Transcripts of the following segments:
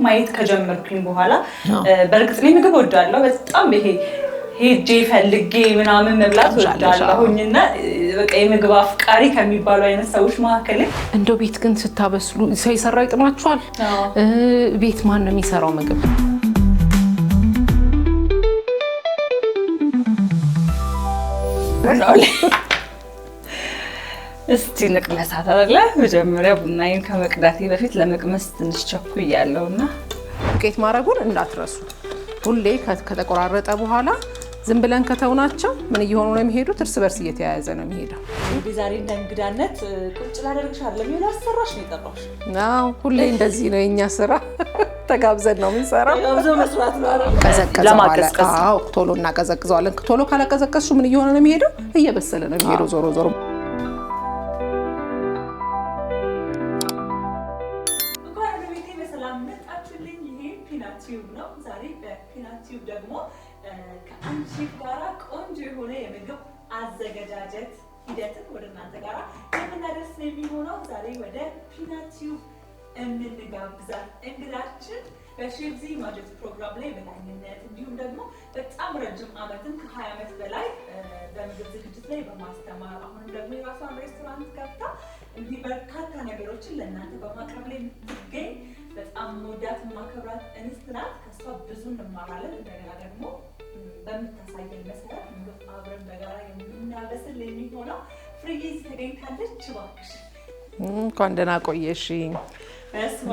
ማየት ከጀመርኩኝ በኋላ በርግጥ ነው ምግብ ወዳለሁ በጣም ይሄ ሄጄ ፈልጌ ምናምን መብላት ወዳለሁኝና በቃ የምግብ አፍቃሪ ከሚባሉ አይነት ሰዎች መካከል እንደው ቤት ግን ስታበስሉ ሰው ይሰራው ይጥማችኋል? ቤት ማን ነው የሚሰራው ምግብ? እስቲ ንቅመሳት አይደለ? መጀመሪያ ቡናዬን ከመቅዳቴ በፊት ለመቅመስ ትንሽ ቸኩያለሁና ዱቄት ማድረጉን እንዳትረሱ። ሁሌ ከተቆራረጠ በኋላ ዝም ብለን ከተውናቸው ምን እየሆኑ ነው የሚሄዱት? እርስ በርስ እየተያያዘ ነው የሚሄደው። እንግዲህ ዛሬ እንደ እንግዳነት ቁጭ ላደርግሽ አይደለም ይሄን አሰራሽ ነው የጠራሽ? አዎ ሁሌ እንደዚህ ነው የኛ ስራ። ተጋብዘን ነው የምንሰራው። ተጋብዞ መስራት ነው አይደል? ለማቀዝቀዝ። አዎ ቶሎ እናቀዘቅዘዋለን። ቶሎ ካላቀዘቀዝሽው ምን እየሆነ ነው የሚሄደው? እየበሰለ ነው የሚሄደው ዞሮ ዞሮ። ዛሬ በፒናት ቲዩብ ደግሞ ከአንድ ሼፍ ጋራ ቆንጆ የሆነ የምግብ አዘገጃጀት ሂደትን ወደ እናንተ ጋራ የምናደርስ ነው የሚሆነው። ዛሬ ወደ ፒናት ቲዩብ የምንጋብዛት እንግዳችን በሼፍ ዚ ማጀት ፕሮግራም ላይ በዳኝነት እንዲሁም ደግሞ በጣም ረጅም ዓመትን ከ20 ዓመት በላይ በምግብ ዝግጅት ላይ በማስተማር አሁንም ደግሞ የራሷን ሬስቶራንት ከፍታ እንዲህ በርካታ ነገሮችን ለእናንተ በማቅረብ ላይ የምትገኝ በጣም መወዳት ማከብራት እንስት ናት። ከሷ ብዙ እንማራለን። እንደገና ደግሞ በምታሳየን መሰረት ምግብ አብረን በጋራ የምናበስል የሚሆነው ፍሬዬ ተገኝታለች። እባክሽ እንኳን ደህና ቆየሽኝ።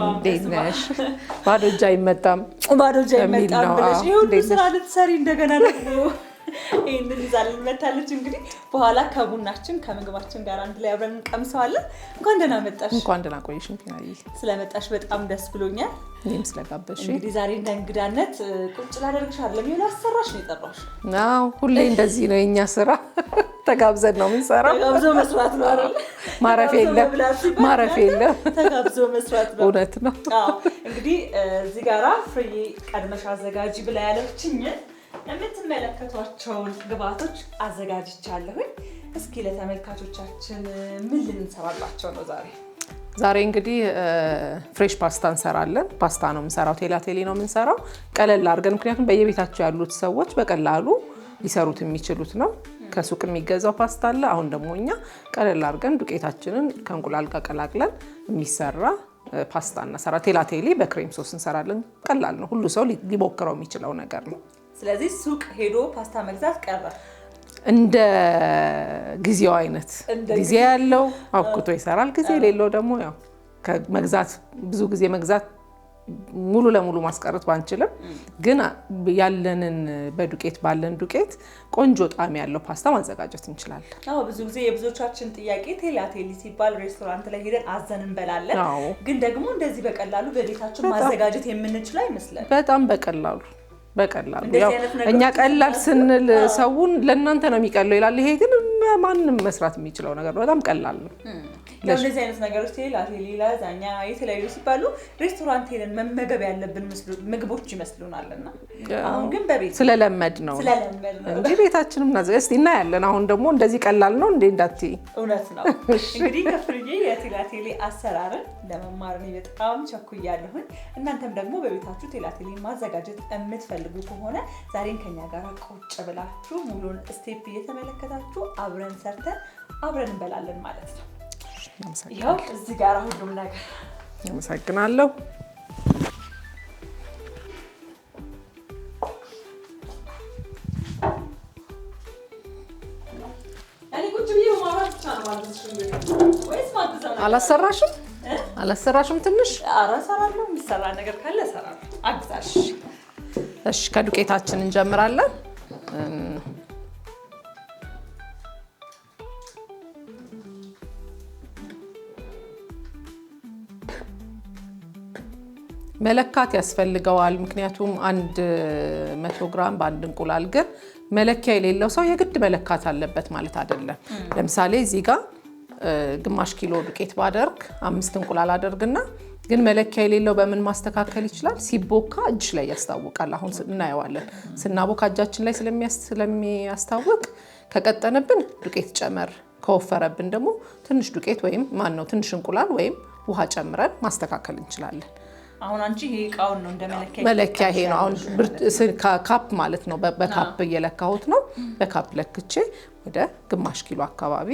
እንዴት ነሽ? ባዶ እጅ አይመጣም ብለሽ ይሁን ስራ ልትሰሪ እንደገና ደግሞ ይሄንን ይዛልን መታለች። እንግዲህ በኋላ ከቡናችን ከምግባችን ጋር አንድ ላይ አብረን እንቀምሰዋለን። እንኳን ደህና መጣሽ። እንኳን ደህና ቆየሽኝ ፒናዬ። ስለመጣሽ በጣም ደስ ብሎኛል። እኔም ስለጋበዝሽኝ። እንግዲህ ዛሬ እንደ እንግዳነት ቁጭ ላደርግሽ አይደለም ይሄን አሰራሽ ነው የጠራሽ? አዎ ሁሌ እንደዚህ ነው የኛ ስራ። ተጋብዘን ነው የምንሰራው። ተጋብዞ መስራት ነው አይደል? ማረፍ የለም። ተጋብዞ መስራት ነው። እውነት ነው። አዎ እንግዲህ እዚህ ጋራ ፍሬዬ ቀድመሽ አዘጋጂ ብላ ያለችኝ የምትመለከቷቸውን ግብአቶች አዘጋጅቻለሁ። እስኪ ለተመልካቾቻችን ምን ልንሰራላቸው ነው ዛሬ? ዛሬ እንግዲህ ፍሬሽ ፓስታ እንሰራለን። ፓስታ ነው የምንሰራው፣ ቴላቴሊ ነው የምንሰራው። ቀለል አድርገን ምክንያቱም በየቤታቸው ያሉት ሰዎች በቀላሉ ሊሰሩት የሚችሉት ነው። ከሱቅ የሚገዛው ፓስታ አለ። አሁን ደግሞ እኛ ቀለል አድርገን ዱቄታችንን ከእንቁላል ጋር ቀላቅለን የሚሰራ ፓስታ እንሰራ። ቴላቴሊ በክሬም ሶስ እንሰራለን። ቀላል ነው፣ ሁሉ ሰው ሊሞክረው የሚችለው ነገር ነው። ስለዚህ ሱቅ ሄዶ ፓስታ መግዛት ቀረ። እንደ ጊዜው አይነት ጊዜ ያለው አብኩቶ ይሰራል። ጊዜ የሌለው ደግሞ ያው ከመግዛት ብዙ ጊዜ መግዛት ሙሉ ለሙሉ ማስቀረት ባንችልም ግን ያለንን በዱቄት ባለን ዱቄት ቆንጆ ጣዕም ያለው ፓስታ ማዘጋጀት እንችላለን። አዎ ብዙ ጊዜ የብዙዎቻችን ጥያቄ ቴላቴሊ ሲባል ሬስቶራንት ላይ ሄደን አዘን እንበላለን። ግን ደግሞ እንደዚህ በቀላሉ በቤታችን ማዘጋጀት የምንችል አይመስለን። በጣም በቀላሉ ያው እኛ ቀላል ስንል ሰውን ለእናንተ ነው የሚቀለው ይላል። ይሄ ግን ማንም መስራት የሚችለው ነገር ነው። በጣም ቀላል ነው። እንደዚህ አይነት ነገሮች ቴላቴሊ ላዛኛ የተለያዩ ሲባሉ ሬስቶራንት ሄደን መመገብ ያለብን ምግቦች ይመስሉናልና አሁን ግን በቤት ስለለመድ ነው እንጂ ቤታችንም እናዘጋጅ እናያለን። አሁን ደግሞ እንደዚህ ቀላል ነው እንዴ እንዳትዪ። እውነት ነው። እንግዲህ ከፍሬዬ የቴላቴሊ አሰራርን ለመማር ነው በጣም ቸኩያለሁኝ። እናንተም ደግሞ በቤታችሁ ቴላቴሊ ማዘጋጀት የምትፈልጉ ከሆነ ዛሬን ከኛ ጋር ቁጭ ብላችሁ ሙሉን ስቴፕ እየተመለከታችሁ አብረን ሰርተን አብረን እንበላለን ማለት ነው። ያው እዚህ ጋር ሁሉም ነገር አመሰግናለሁ። እኔ ቁጭ ብዬ ማውራት ብቻ ነው ማለት ነው ወይስ ማግዛት? አላሰራሽም ትንሽ? ኧረ እሰራለሁ። የሚሰራ ነገር ካለ እሰራለሁ። አግዛሽ። እሺ ከዱቄታችን እንጀምራለን። መለካት ያስፈልገዋል። ምክንያቱም 100 ግራም በአንድ እንቁላል ግን መለኪያ የሌለው ሰው የግድ መለካት አለበት ማለት አይደለም። ለምሳሌ እዚህ ጋር ግማሽ ኪሎ ዱቄት ባደርግ 5 እንቁላል አደርግና ግን መለኪያ የሌለው በምን ማስተካከል ይችላል? ሲቦካ እጅ ላይ ያስታውቃል። አሁን እናየዋለን። ስናቦካ እጃችን ላይ ስለሚያስታውቅ ከቀጠነብን ዱቄት ጨመር፣ ከወፈረብን ደግሞ ትንሽ ዱቄት ወይም ትንሽ እንቁላል ወይም ውሃ ጨምረን ማስተካከል እንችላለን። አሁን አንቺ ይሄ እቃውን ነው መለኪያ ይሄ ነው አሁን ካፕ ማለት ነው በካፕ እየለካሁት ነው በካፕ ለክቼ ወደ ግማሽ ኪሎ አካባቢ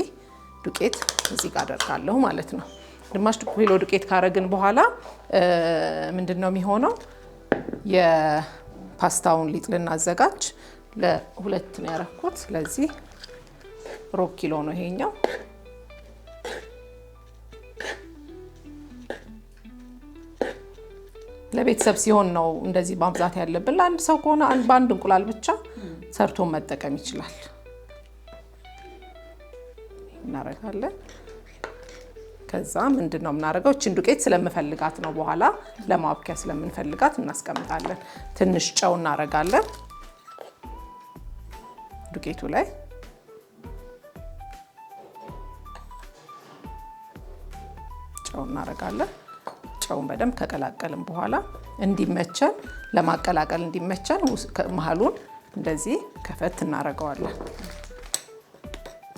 ዱቄት እዚህ ጋር አደርጋለሁ ማለት ነው ግማሽ ኪሎ ዱቄት ካረግን በኋላ ምንድነው የሚሆነው የፓስታውን ሊጥ ልናዘጋጅ ለሁለት ነው ያረኩት ስለዚህ ሩብ ኪሎ ነው ይሄኛው ለቤተሰብ ሲሆን ነው እንደዚህ ማብዛት ያለብን ለአንድ ሰው ከሆነ በአንድ እንቁላል ብቻ ሰርቶ መጠቀም ይችላል እናረጋለን ከዛ ምንድነው የምናረጋው እቺን ዱቄት ስለምፈልጋት ነው በኋላ ለማብኪያ ስለምንፈልጋት እናስቀምጣለን ትንሽ ጨው እናረጋለን ዱቄቱ ላይ ጨው እናረጋለን ጨውን በደንብ ከቀላቀልን በኋላ እንዲመቸን ለማቀላቀል እንዲመቸን መሃሉን እንደዚህ ከፈት እናረጋዋለን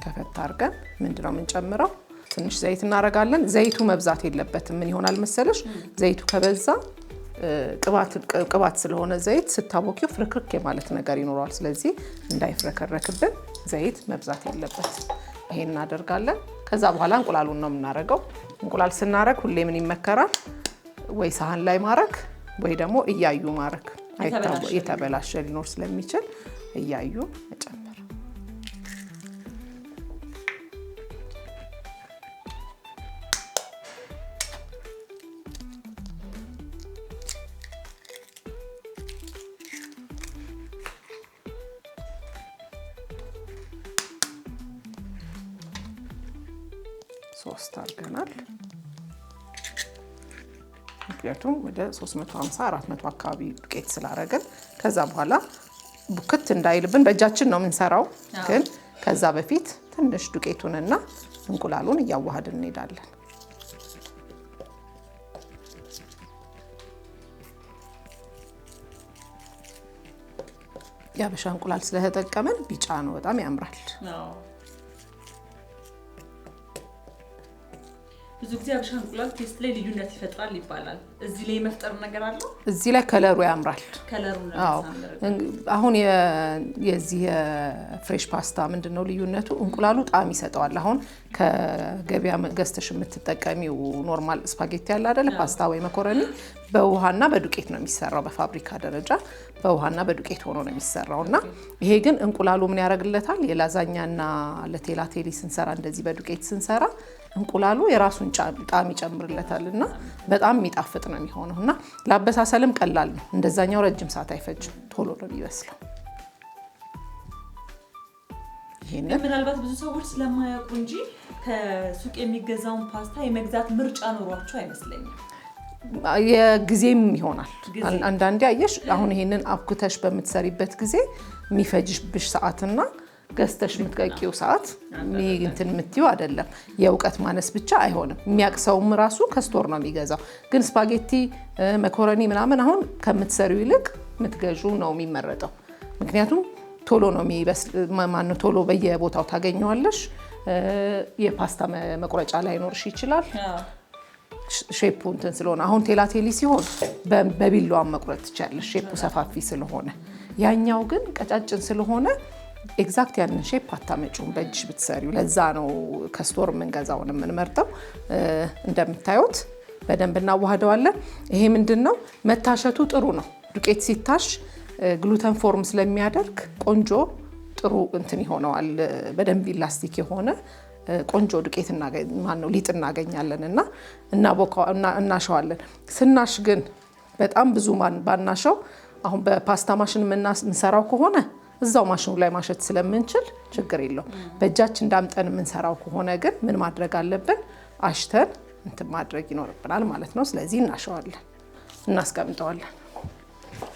ከፈት አድርገን ምንድነው የምንጨምረው ትንሽ ዘይት እናረጋለን ዘይቱ መብዛት የለበትም ምን ይሆናል መሰለሽ ዘይቱ ከበዛ ቅባት ስለሆነ ዘይት ስታቦኪው ፍርክርክ የማለት ነገር ይኖራል ስለዚህ እንዳይፍረከረክብን ዘይት መብዛት የለበት ይሄን እናደርጋለን ከዛ በኋላ እንቁላሉን ነው የምናረጋው እንቁላል ስናረግ ሁሌ ምን ይመከራል ወይ ሳህን ላይ ማረግ ወይ ደግሞ እያዩ ማረግ አይታወቅ የተበላሸ ሊኖር ስለሚችል እያዩ መጨመር 3 አድርገናል ምክንያቱም ወደ 350 400 አካባቢ ዱቄት ስላረግን ከዛ በኋላ ቡክት እንዳይልብን በእጃችን ነው የምንሰራው ግን ከዛ በፊት ትንሽ ዱቄቱንና እንቁላሉን እያዋሃድን እንሄዳለን ያበሻ እንቁላል ስለተጠቀመን ቢጫ ነው በጣም ያምራል ብዙ ጊዜ ያበሻ እንቁላል ቴስት ላይ ልዩነት ይፈጥራል ይባላል እዚህ ላይ መፍጠር ነገር አለው እዚህ ላይ ከለሩ ያምራል ከለሩ አሁን የዚህ ፍሬሽ ፓስታ ምንድነው ልዩነቱ እንቁላሉ ጣዕም ይሰጠዋል አሁን ከገበያ ገዝተሽ የምትጠቀሚው ኖርማል ስፓጌቲ ያለ አይደለ ፓስታ ወይ መኮረኒ በውሃና በዱቄት ነው የሚሰራው በፋብሪካ ደረጃ በውሃና በዱቄት ሆኖ ነው የሚሰራውና ይሄ ግን እንቁላሉ ምን ያረግለታል የላዛኛና ለቴላቴሊ ስንሰራ እንደዚህ በዱቄት ስንሰራ እንቁላሉ የራሱን ጣዕም ይጨምርለታልና በጣም የሚጣፍጥ ነው የሚሆነውና ለአበሳሰልም ቀላል ነው እንደዛኛው ረጅም ሰዓት አይፈጅም ቶሎ ነው የሚበስለው ይሄንን ምናልባት ብዙ ሰዎች ስለማያውቁ እንጂ ከሱቅ የሚገዛውን ፓስታ የመግዛት ምርጫ ኖሯቸው አይመስለኝም የጊዜም ይሆናል አንዳንዴ አየሽ አሁን ይሄንን አብኩተሽ በምትሰሪበት ጊዜ የሚፈጅብሽ ሰዓትና ገዝተሽ የምትቀቂው ሰዓት እንትን የምትይው አይደለም የእውቀት ማነስ ብቻ አይሆንም የሚያቅሰውም ራሱ ከስቶር ነው የሚገዛው ግን ስፓጌቲ መኮረኒ ምናምን አሁን ከምትሰሪው ይልቅ ምትገዡ ነው የሚመረጠው ምክንያቱም ቶሎ ነው የሚበስል ማነው ቶሎ በየቦታው ታገኘዋለሽ የፓስታ መቁረጫ ላይ ኖርሽ ይችላል ሼፑ እንትን ስለሆነ አሁን ቴላቴሊ ሲሆን በቢላዋ መቁረጥ ትችያለሽ ሼፑ ሰፋፊ ስለሆነ ያኛው ግን ቀጫጭን ስለሆነ ኤግዛክት ያንን ሼፕ አታመጪውም በእጅሽ ብትሰሪው ለዛ ነው ከስቶር የምንገዛውን የምንመርጠው እንደምታዩት በደንብ እናዋህደዋለን ይሄ ምንድነው መታሸቱ ጥሩ ነው ዱቄት ሲታሽ ግሉተን ፎርም ስለሚያደርግ ቆንጆ ጥሩ እንትን ይሆነዋል በደንብ ኢላስቲክ የሆነ ቆንጆ ዱቄት ማነው ሊጥ እናገኛለንና እናሸዋለን ስናሽ ግን በጣም ብዙ ባናሸው አሁን በፓስታ ማሽን የምንሰራው ከሆነ እዛው ማሽኑ ላይ ማሸት ስለምንችል ችግር የለው በእጃችን ዳምጠን የምንሰራው ከሆነ ግን ምን ማድረግ አለብን አሽተን እንትን ማድረግ ይኖርብናል ማለት ነው ስለዚህ እናሸዋለን እናስቀምጠዋለን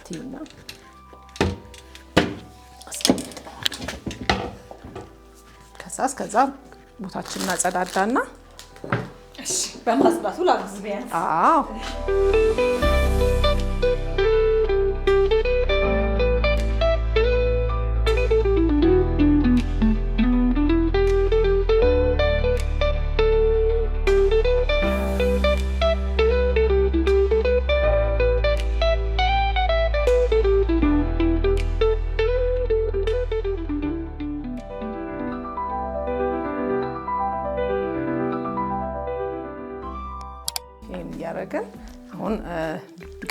ቲና ከዛ ቦታችንን እናጸዳዳና እሺ በማጽዳቱ ላግዝ ቢያንስ አዎ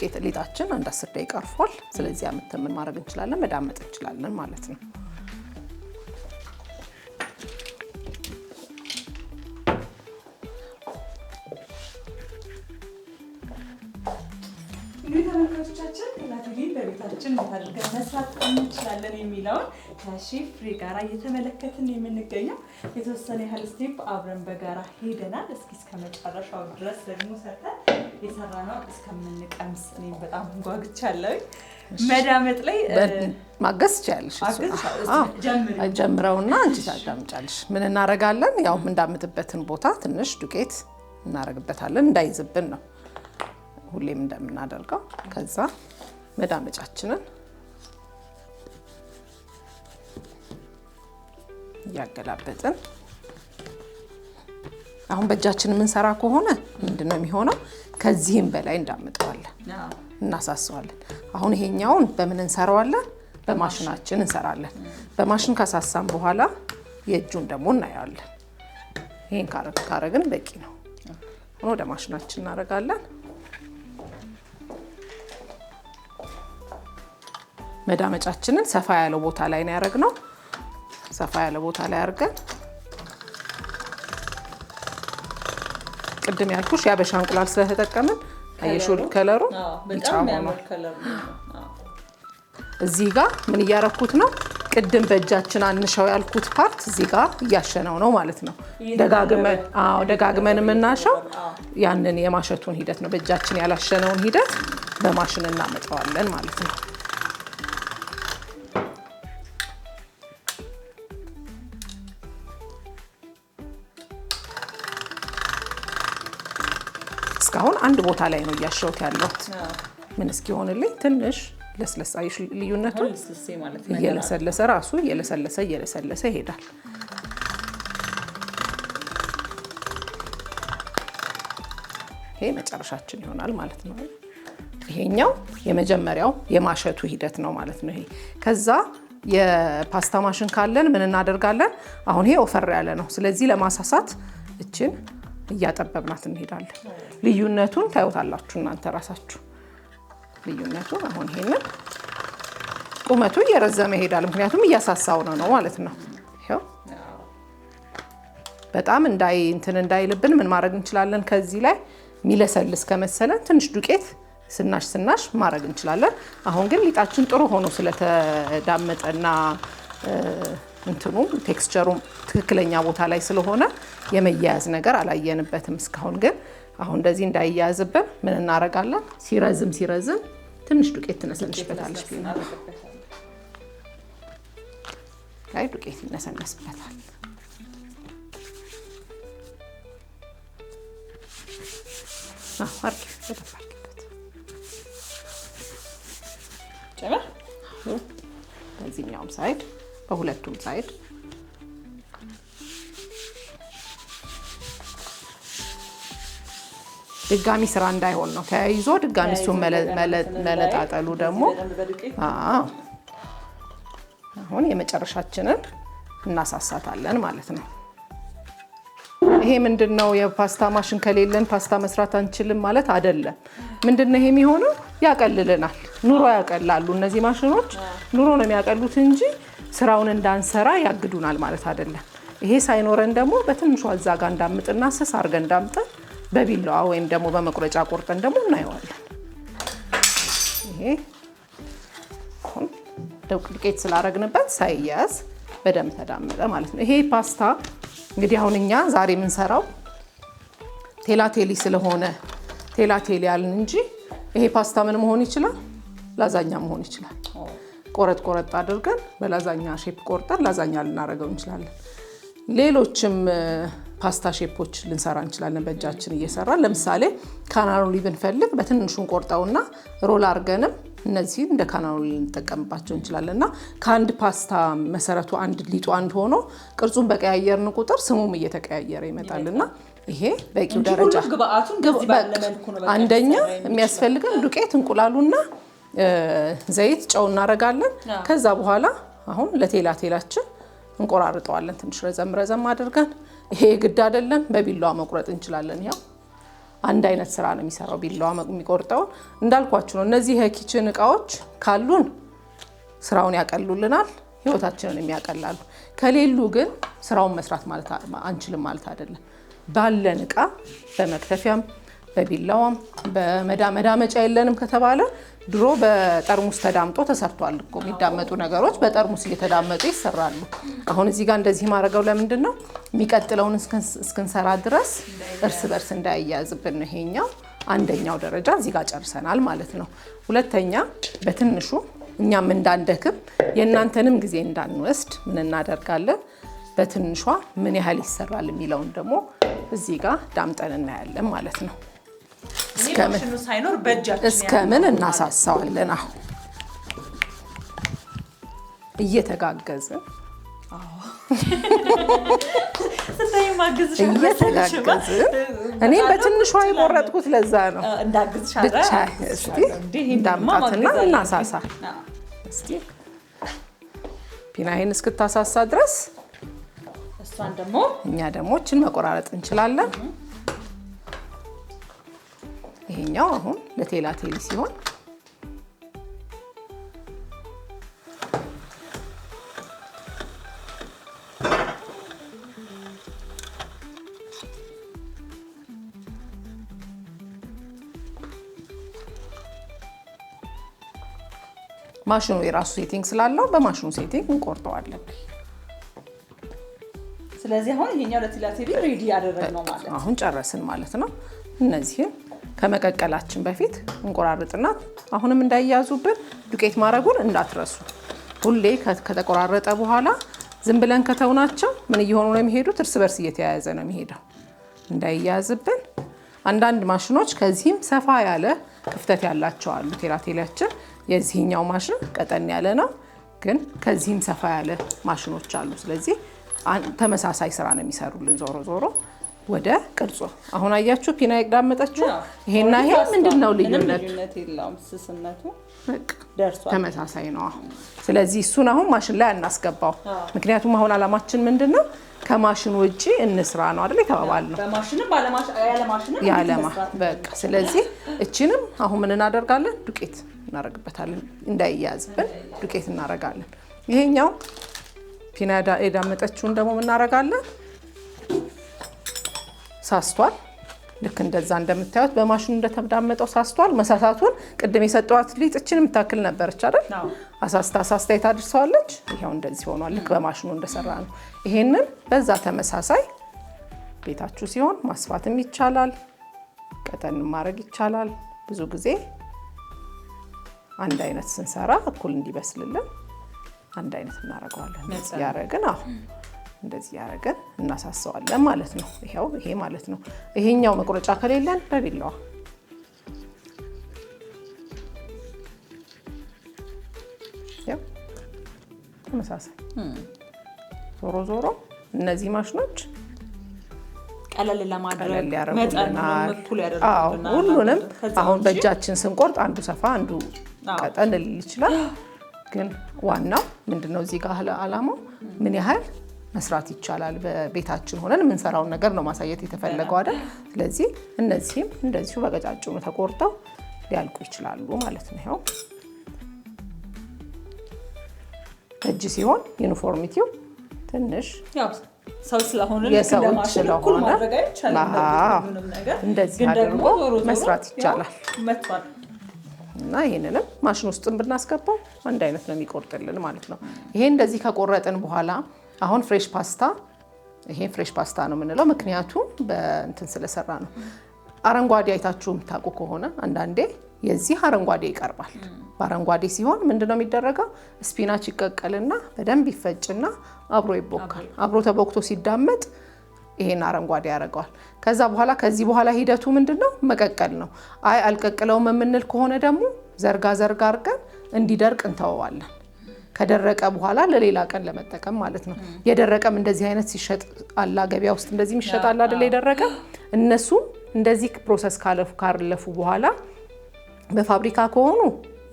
ዱቄት ሊጣችን አንድ 10 ደቂቃ አርፏል። ስለዚህ አመተን ምን ማድረግ እንችላለን? መዳመጥ እንችላለን ማለት ነው። እንግዲህ ተመልካቾቻችን ቲላቲሊን በቤታችን አድርገን መስራት እንችላለን የሚለውን ከሼፍ ፍሬ ጋራ እየተመለከትን የምንገኘው የተወሰነ ያህል ስቴፕ አብረን በጋራ ሄደናል። እስኪ እስከ መጨረሻው ድረስ ደግሞ ሰርተን የሰራነው እስከምንቀምስ እኔም በጣም ጓጉቻለሁ። መዳመጥ ላይ ማገዝ ይቻላልሽ። ጀምረውና አንቺ ታዳምጫለሽ። ምን እናረጋለን? ያው እንዳምጥበትን ቦታ ትንሽ ዱቄት እናረግበታለን እንዳይዝብን ነው ሁሌም እንደምናደርገው። ከዛ መዳመጫችንን ያገላበጥን አሁን በእጃችን የምንሰራ ከሆነ ምንድነው የሚሆነው? ከዚህም በላይ እንዳምጠዋለን፣ እናሳስዋለን። አሁን ይሄኛውን በምን እንሰራዋለን? በማሽናችን እንሰራለን። በማሽን ካሳሳን በኋላ የእጁን ደግሞ እናያለን። ይሄን ካረግን በቂ ነው። ወደ ማሽናችን እናረጋለን። መዳመጫችንን ሰፋ ያለ ቦታ ላይ ነው ያደረግነው። ሰፋ ያለ ቦታ ላይ አድርገን ቅድም ያልኩሽ ያበሻ እንቁላል ስለተጠቀምን አየሽው ከለሩ በጣም ያምር ከለር ነው። እዚህ ጋር ምን እያረኩት ነው? ቅድም በእጃችን አንሻው ያልኩት ፓርት እዚህ ጋር እያሸነው ነው ማለት ነው። ደጋግመን የምናሸው ያንን የማሸቱን ሂደት ነው። በእጃችን ያላሸነውን ሂደት በማሽን እናመጣዋለን ማለት ነው። እስካሁን አንድ ቦታ ላይ ነው እያሸውት ያለሁት። ምን እስኪሆንልኝ ትንሽ ለስለስ አይሽ ልዩነቱ እየለሰለሰ ራሱ እየለሰለሰ ይሄዳል። ይሄ መጨረሻችን ይሆናል ማለት ነው። ይሄኛው የመጀመሪያው የማሸቱ ሂደት ነው ማለት ነው። ይሄ ከዛ የፓስታ ማሽን ካለን ምን እናደርጋለን? አሁን ይሄ ወፈር ያለ ነው። ስለዚህ ለማሳሳት እችን እያጠበብናት እንሄዳለን። ልዩነቱን ታዩታላችሁ እናንተ ራሳችሁ ልዩነቱን። አሁን ይሄንን ቁመቱ እየረዘመ ይሄዳል፣ ምክንያቱም እያሳሳው ነው ማለት ነው። ይሄው በጣም እንዳይልብን ምን ማድረግ እንችላለን? ከዚህ ላይ ሚለሰልስ ከመሰለን ትንሽ ዱቄት ስናሽ ማድረግ እንችላለን። አሁን ግን ሊጣችን ጥሩ ሆኖ ስለተዳመጠና እንትኑ ቴክስቸሩም ትክክለኛ ቦታ ላይ ስለሆነ የመያያዝ ነገር አላየንበትም እስካሁን። ግን አሁን እንደዚህ እንዳይያያዝብን ምን እናረጋለን? ሲረዝም ትንሽ ዱቄት ትነሰንሽበታለሽ። ላይ ዱቄት ይነሰነስበታል። አርኪ በደፋልበት ጨመር በዚህኛውም ሳይድ በሁለቱም ሳይድ ድጋሚ ስራ እንዳይሆን ነው ተያይዞ ድጋሚ እሱን መለጣጠሉ ደግሞ አሁን የመጨረሻችንን እናሳሳታለን ማለት ነው። ይሄ ምንድነው? የፓስታ ማሽን ከሌለን ፓስታ መስራት አንችልም ማለት አይደለም። ምንድነው ይሄ የሚሆነው? ያቀልልናል፣ ኑሮ ያቀላሉ። እነዚህ ማሽኖች ኑሮ ነው የሚያቀሉት እንጂ ስራውን እንዳንሰራ ያግዱናል ማለት አይደለም። ይሄ ሳይኖረን ደግሞ በትንሹ አዛጋ እንዳምጥና ስስ አድርገን እንዳምጥን በቢላዋ ወይም ደግሞ በመቁረጫ ቆርጠን ደግሞ እናየዋለን። ይሄ ዱቄት ስላረግንበት ሳይያዝ በደንብ ተዳመጠ ማለት ነው። ይሄ ፓስታ እንግዲህ አሁን እኛ ዛሬ የምንሰራው ቴላቴሊ ስለሆነ ቴላቴሊ ያልን እንጂ ይሄ ፓስታ ምን መሆን ይችላል? ላዛኛ መሆን ይችላል። ቆረጥ አድርገን በላዛኛ ሼፕ ቆርጠን ላዛኛ ልናረገው እንችላለን። ሌሎችም ፓስታ ሼፖች ልንሰራ እንችላለን በእጃችን እየሰራን። ለምሳሌ ካናኖሊ ብንፈልግ በትንሹን ቆርጠውና ሮል አድርገንም እነዚህ እንደ ካናኖሊ ልንጠቀምባቸው እንችላለንና ከአንድ ፓስታ መሰረቱ ሊጡ አንድ ሆኖ ቅርጹን በቀያየርን ቁጥር ስሙም እየተቀያየረ ይመጣልና ይሄ በቂው ደረጃ አንደኛ የሚያስፈልገን ዱቄት፣ እንቁላሉና ዘይት፣ ጨው እናረጋለን። ከዛ በኋላ አሁን ለቴላቴላችን እንቆራርጠዋለን ትንሽ ረዘም አድርገን። ይሄ ግድ አይደለም፣ በቢላዋ መቁረጥ እንችላለን። ያው አንድ አይነት ስራ ነው የሚሰራው ቢላዋ የሚቆርጠው እንዳልኳችሁ ነው እነዚህ የኪችን እቃዎች ካሉን ስራውን ያቀሉልናል ህይወታችንን የሚያቀላሉ ከሌሉ ግን ስራውን መስራት ማለት አንችልም ማለት አይደለም ባለን እቃ በመክተፊያም በቢላዋም በመዳመጫ የለንም ከተባለ ድሮ በጠርሙስ ተዳምጦ ተሰርቷል እኮ የሚዳመጡ ነገሮች በጠርሙስ እየተዳመጡ ይሰራሉ አሁን እዚህ ጋር እንደዚህ ማድረገው ለምንድን ነው የሚቀጥለውን እስክንሰራ ድረስ እርስ በርስ እንዳያያዝብን ነው ይሄኛው አንደኛው ደረጃ እዚህ ጋር ጨርሰናል ማለት ነው ሁለተኛ በትንሹ እኛም እንዳንደክም የእናንተንም ጊዜ እንዳንወስድ ምን እናደርጋለን በትንሿ ምን ያህል ይሰራል የሚለውን ደግሞ እዚህ ጋር ዳምጠን እናያለን ማለት ነው እስከምን እናሳሳዋለን አሁን እየተጋገዝን እኔ በትንሿ የቆረጥኩት ለዛ ነው ብቻ እስቲ እንዳምጣትና እናሳሳ እስቲ ፒናዬን እስክታሳሳ ድረስ እኛ ደግሞ እችን መቆራረጥ እንችላለን ይሄኛው አሁን ለቴላቴሊ ሲሆን ማሽኑ የራሱ ሴቲንግ ስላለው በማሽኑ ሴቲንግ እንቆርጠዋለን ስለዚህ አሁን ይሄኛው ለቴላቴሊ ሬዲ ያደረግነው ማለት ነው አሁን ጨረስን ማለት ነው እነዚህን ከመቀቀላችን በፊት እንቆራርጥና አሁንም እንዳይያዙብን ዱቄት ማድረጉን እንዳትረሱ ሁሌ ከተቆራረጠ በኋላ ዝም ብለን ከተውናቸው ምን እየሆኑ ነው የሚሄዱት እርስ በርስ እየተያያዘ ነው የሚሄደው እንዳይያዝብን አንዳንድ ማሽኖች ከዚህም ሰፋ ያለ ክፍተት ያላቸው አሉ ቴላቴሊያችን የዚህኛው ማሽን ቀጠን ያለ ነው ግን ከዚህም ሰፋ ያለ ማሽኖች አሉ ስለዚህ ተመሳሳይ ስራ ነው የሚሰሩልን ዞሮ ወደ ቅርጹ አሁን አያችሁ ፒና ያዳመጣችሁ ይሄና ይሄ ምንድነው ልዩነት የለውም ስስነቱ ደርሷል ተመሳሳይ ነው ስለዚህ እሱን አሁን ማሽን ላይ እናስገባው ምክንያቱም አሁን አላማችን ምንድነው ከማሽኑ ውጪ እንስራ ነው አይደል የተባባልነው በማሽንም ያለ ማሽን በቃ ስለዚህ እቺንም አሁን ምን እናደርጋለን ዱቄት እናረግበታለን እንዳይያዝብን ዱቄት እናረጋለን ይሄኛው ፒና ያዳመጣችሁን ደግሞ ምን እናረጋለን ሳስቷል ልክ እንደዛ እንደምታዩት በማሽኑ እንደተዳመጠው ሳስቷል መሳሳቱን ቅድም የሰጠዋት ሊጥ እቺን የምታክል ነበርች አይደል አሳስታ ታድርሰዋለች ይሄው እንደዚህ ሆኗል ልክ በማሽኑ እንደሰራ ነው ይሄንን በዛ ተመሳሳይ ቤታችሁ ሲሆን ማስፋትም ይቻላል ቀጠን ማድረግ ይቻላል ብዙ ጊዜ አንድ አይነት ስንሰራ እኩል እንዲበስልልን አንድ አይነት እናረጋዋለን ያረግን እንደዚህ ያረግን እናሳሳዋለን ማለት ነው ይሄ ማለት ነው ይሄኛው መቁረጫ ከሌለን በቢላዋ ያው ተመሳሳይ ዞሮ እነዚህ ማሽኖች ቀለል ለማድረግ መጠኑን እኩል ያደርጉልናል ሁሉንም አሁን በእጃችን ስንቆርጥ አንዱ ሰፋ አንዱ ቀጠን ሊል ይችላል ግን ዋናው ምንድነው እዚህ ጋር አላማው ምን ያህል መስራት ይቻላል በቤታችን ሆነን ምን ሰራውን ነገር ነው ማሳየት የተፈለገው አይደል ስለዚህ እነዚህም እንደዚሁ በቀጫጭኑ ተቆርጠው ሊያልቁ ይችላሉ ማለት ነው ያው እጅ ሲሆን ዩኒፎርሚቲው ትንሽ ያው ሰው ስለሆነ ለማሽን ማድረግ አይቻልም እንደዚህ አድርጎ መስራት ይቻላል እና ይሄንንም ማሽን ውስጥም ብናስገባው አንድ አይነት ነው የሚቆርጥልን ማለት ነው ይሄ እንደዚህ ከቆረጥን በኋላ አሁን ፍሬሽ ፓስታ ነው የምንለው ምክንያቱም በእንትን ስለሰራ ነው አረንጓዴ አይታችሁ ታቁ ከሆነ አንዳንዴ የዚህ አረንጓዴ ይቀርባል በአረንጓዴ ሲሆን ምንድነው የሚደረገው ስፒናች ይቀቀልና በደንብ ይፈጭና አብሮ ይቦካል አብሮ ተቦክቶ ሲዳመጥ ይሄን አረንጓዴ ያደርገዋል ከዚህ በኋላ ሂደቱ ምንድነው መቀቀል ነው አይ አልቀቀለውም የምንል ከሆነ ደግሞ ዘርጋ አድርገን እንዲደርቅ እንተዋዋለን ከደረቀ በኋላ ለሌላ ቀን ለመጠቀም ማለት ነው የደረቀም እንደዚህ አይነት ሲሸጥ አላ ገበያ ውስጥ እንደዚህ ይሸጣል አይደል የደረቀ እነሱ እንደዚህ ፕሮሰስ ካለፉ በኋላ በፋብሪካ ከሆኑ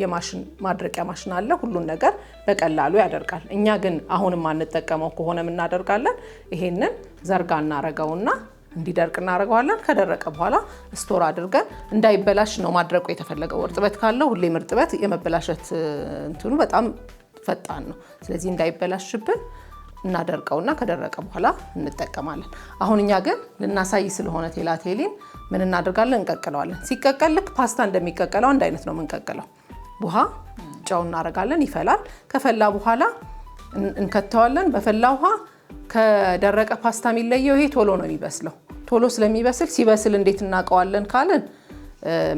የማሽን ማድረቂያ ማሽን አለ ሁሉን ነገር በቀላሉ ያደርጋል እኛ ግን አሁንም አንጠቀመው ከሆነ ምን እናደርጋለን ይሄንን ዘርጋ እናረጋውና እንዲደርቅ እናደርገዋለን። ከደረቀ በኋላ ስቶር አድርገን እንዳይበላሽ ነው ማድረቁ የተፈለገው። እርጥበት ካለው ሁሌም እርጥበት የመበላሸት እንትኑ በጣም ፈጣን ነው። ስለዚህ እንዳይበላሽብን እናደርቀውና ከደረቀ በኋላ እንጠቀማለን። አሁን እኛ ግን ልናሳይ ስለሆነ ቴላቴሊን ምን እናደርጋለን? እንቀቅለዋለን። ሲቀቀል ልክ ፓስታ እንደሚቀቀለው አንድ አይነት ነው የምንቀቅለው። ውሃ ጨው እናደርጋለን፣ ይፈላል። ከፈላ በኋላ እንከተዋለን በፈላ ውሃ። ከደረቀ ፓስታ የሚለየው ይሄ ቶሎ ነው የሚበስለው። ቶሎ ስለሚበስል ሲበስል እንዴት እናውቀዋለን ካልን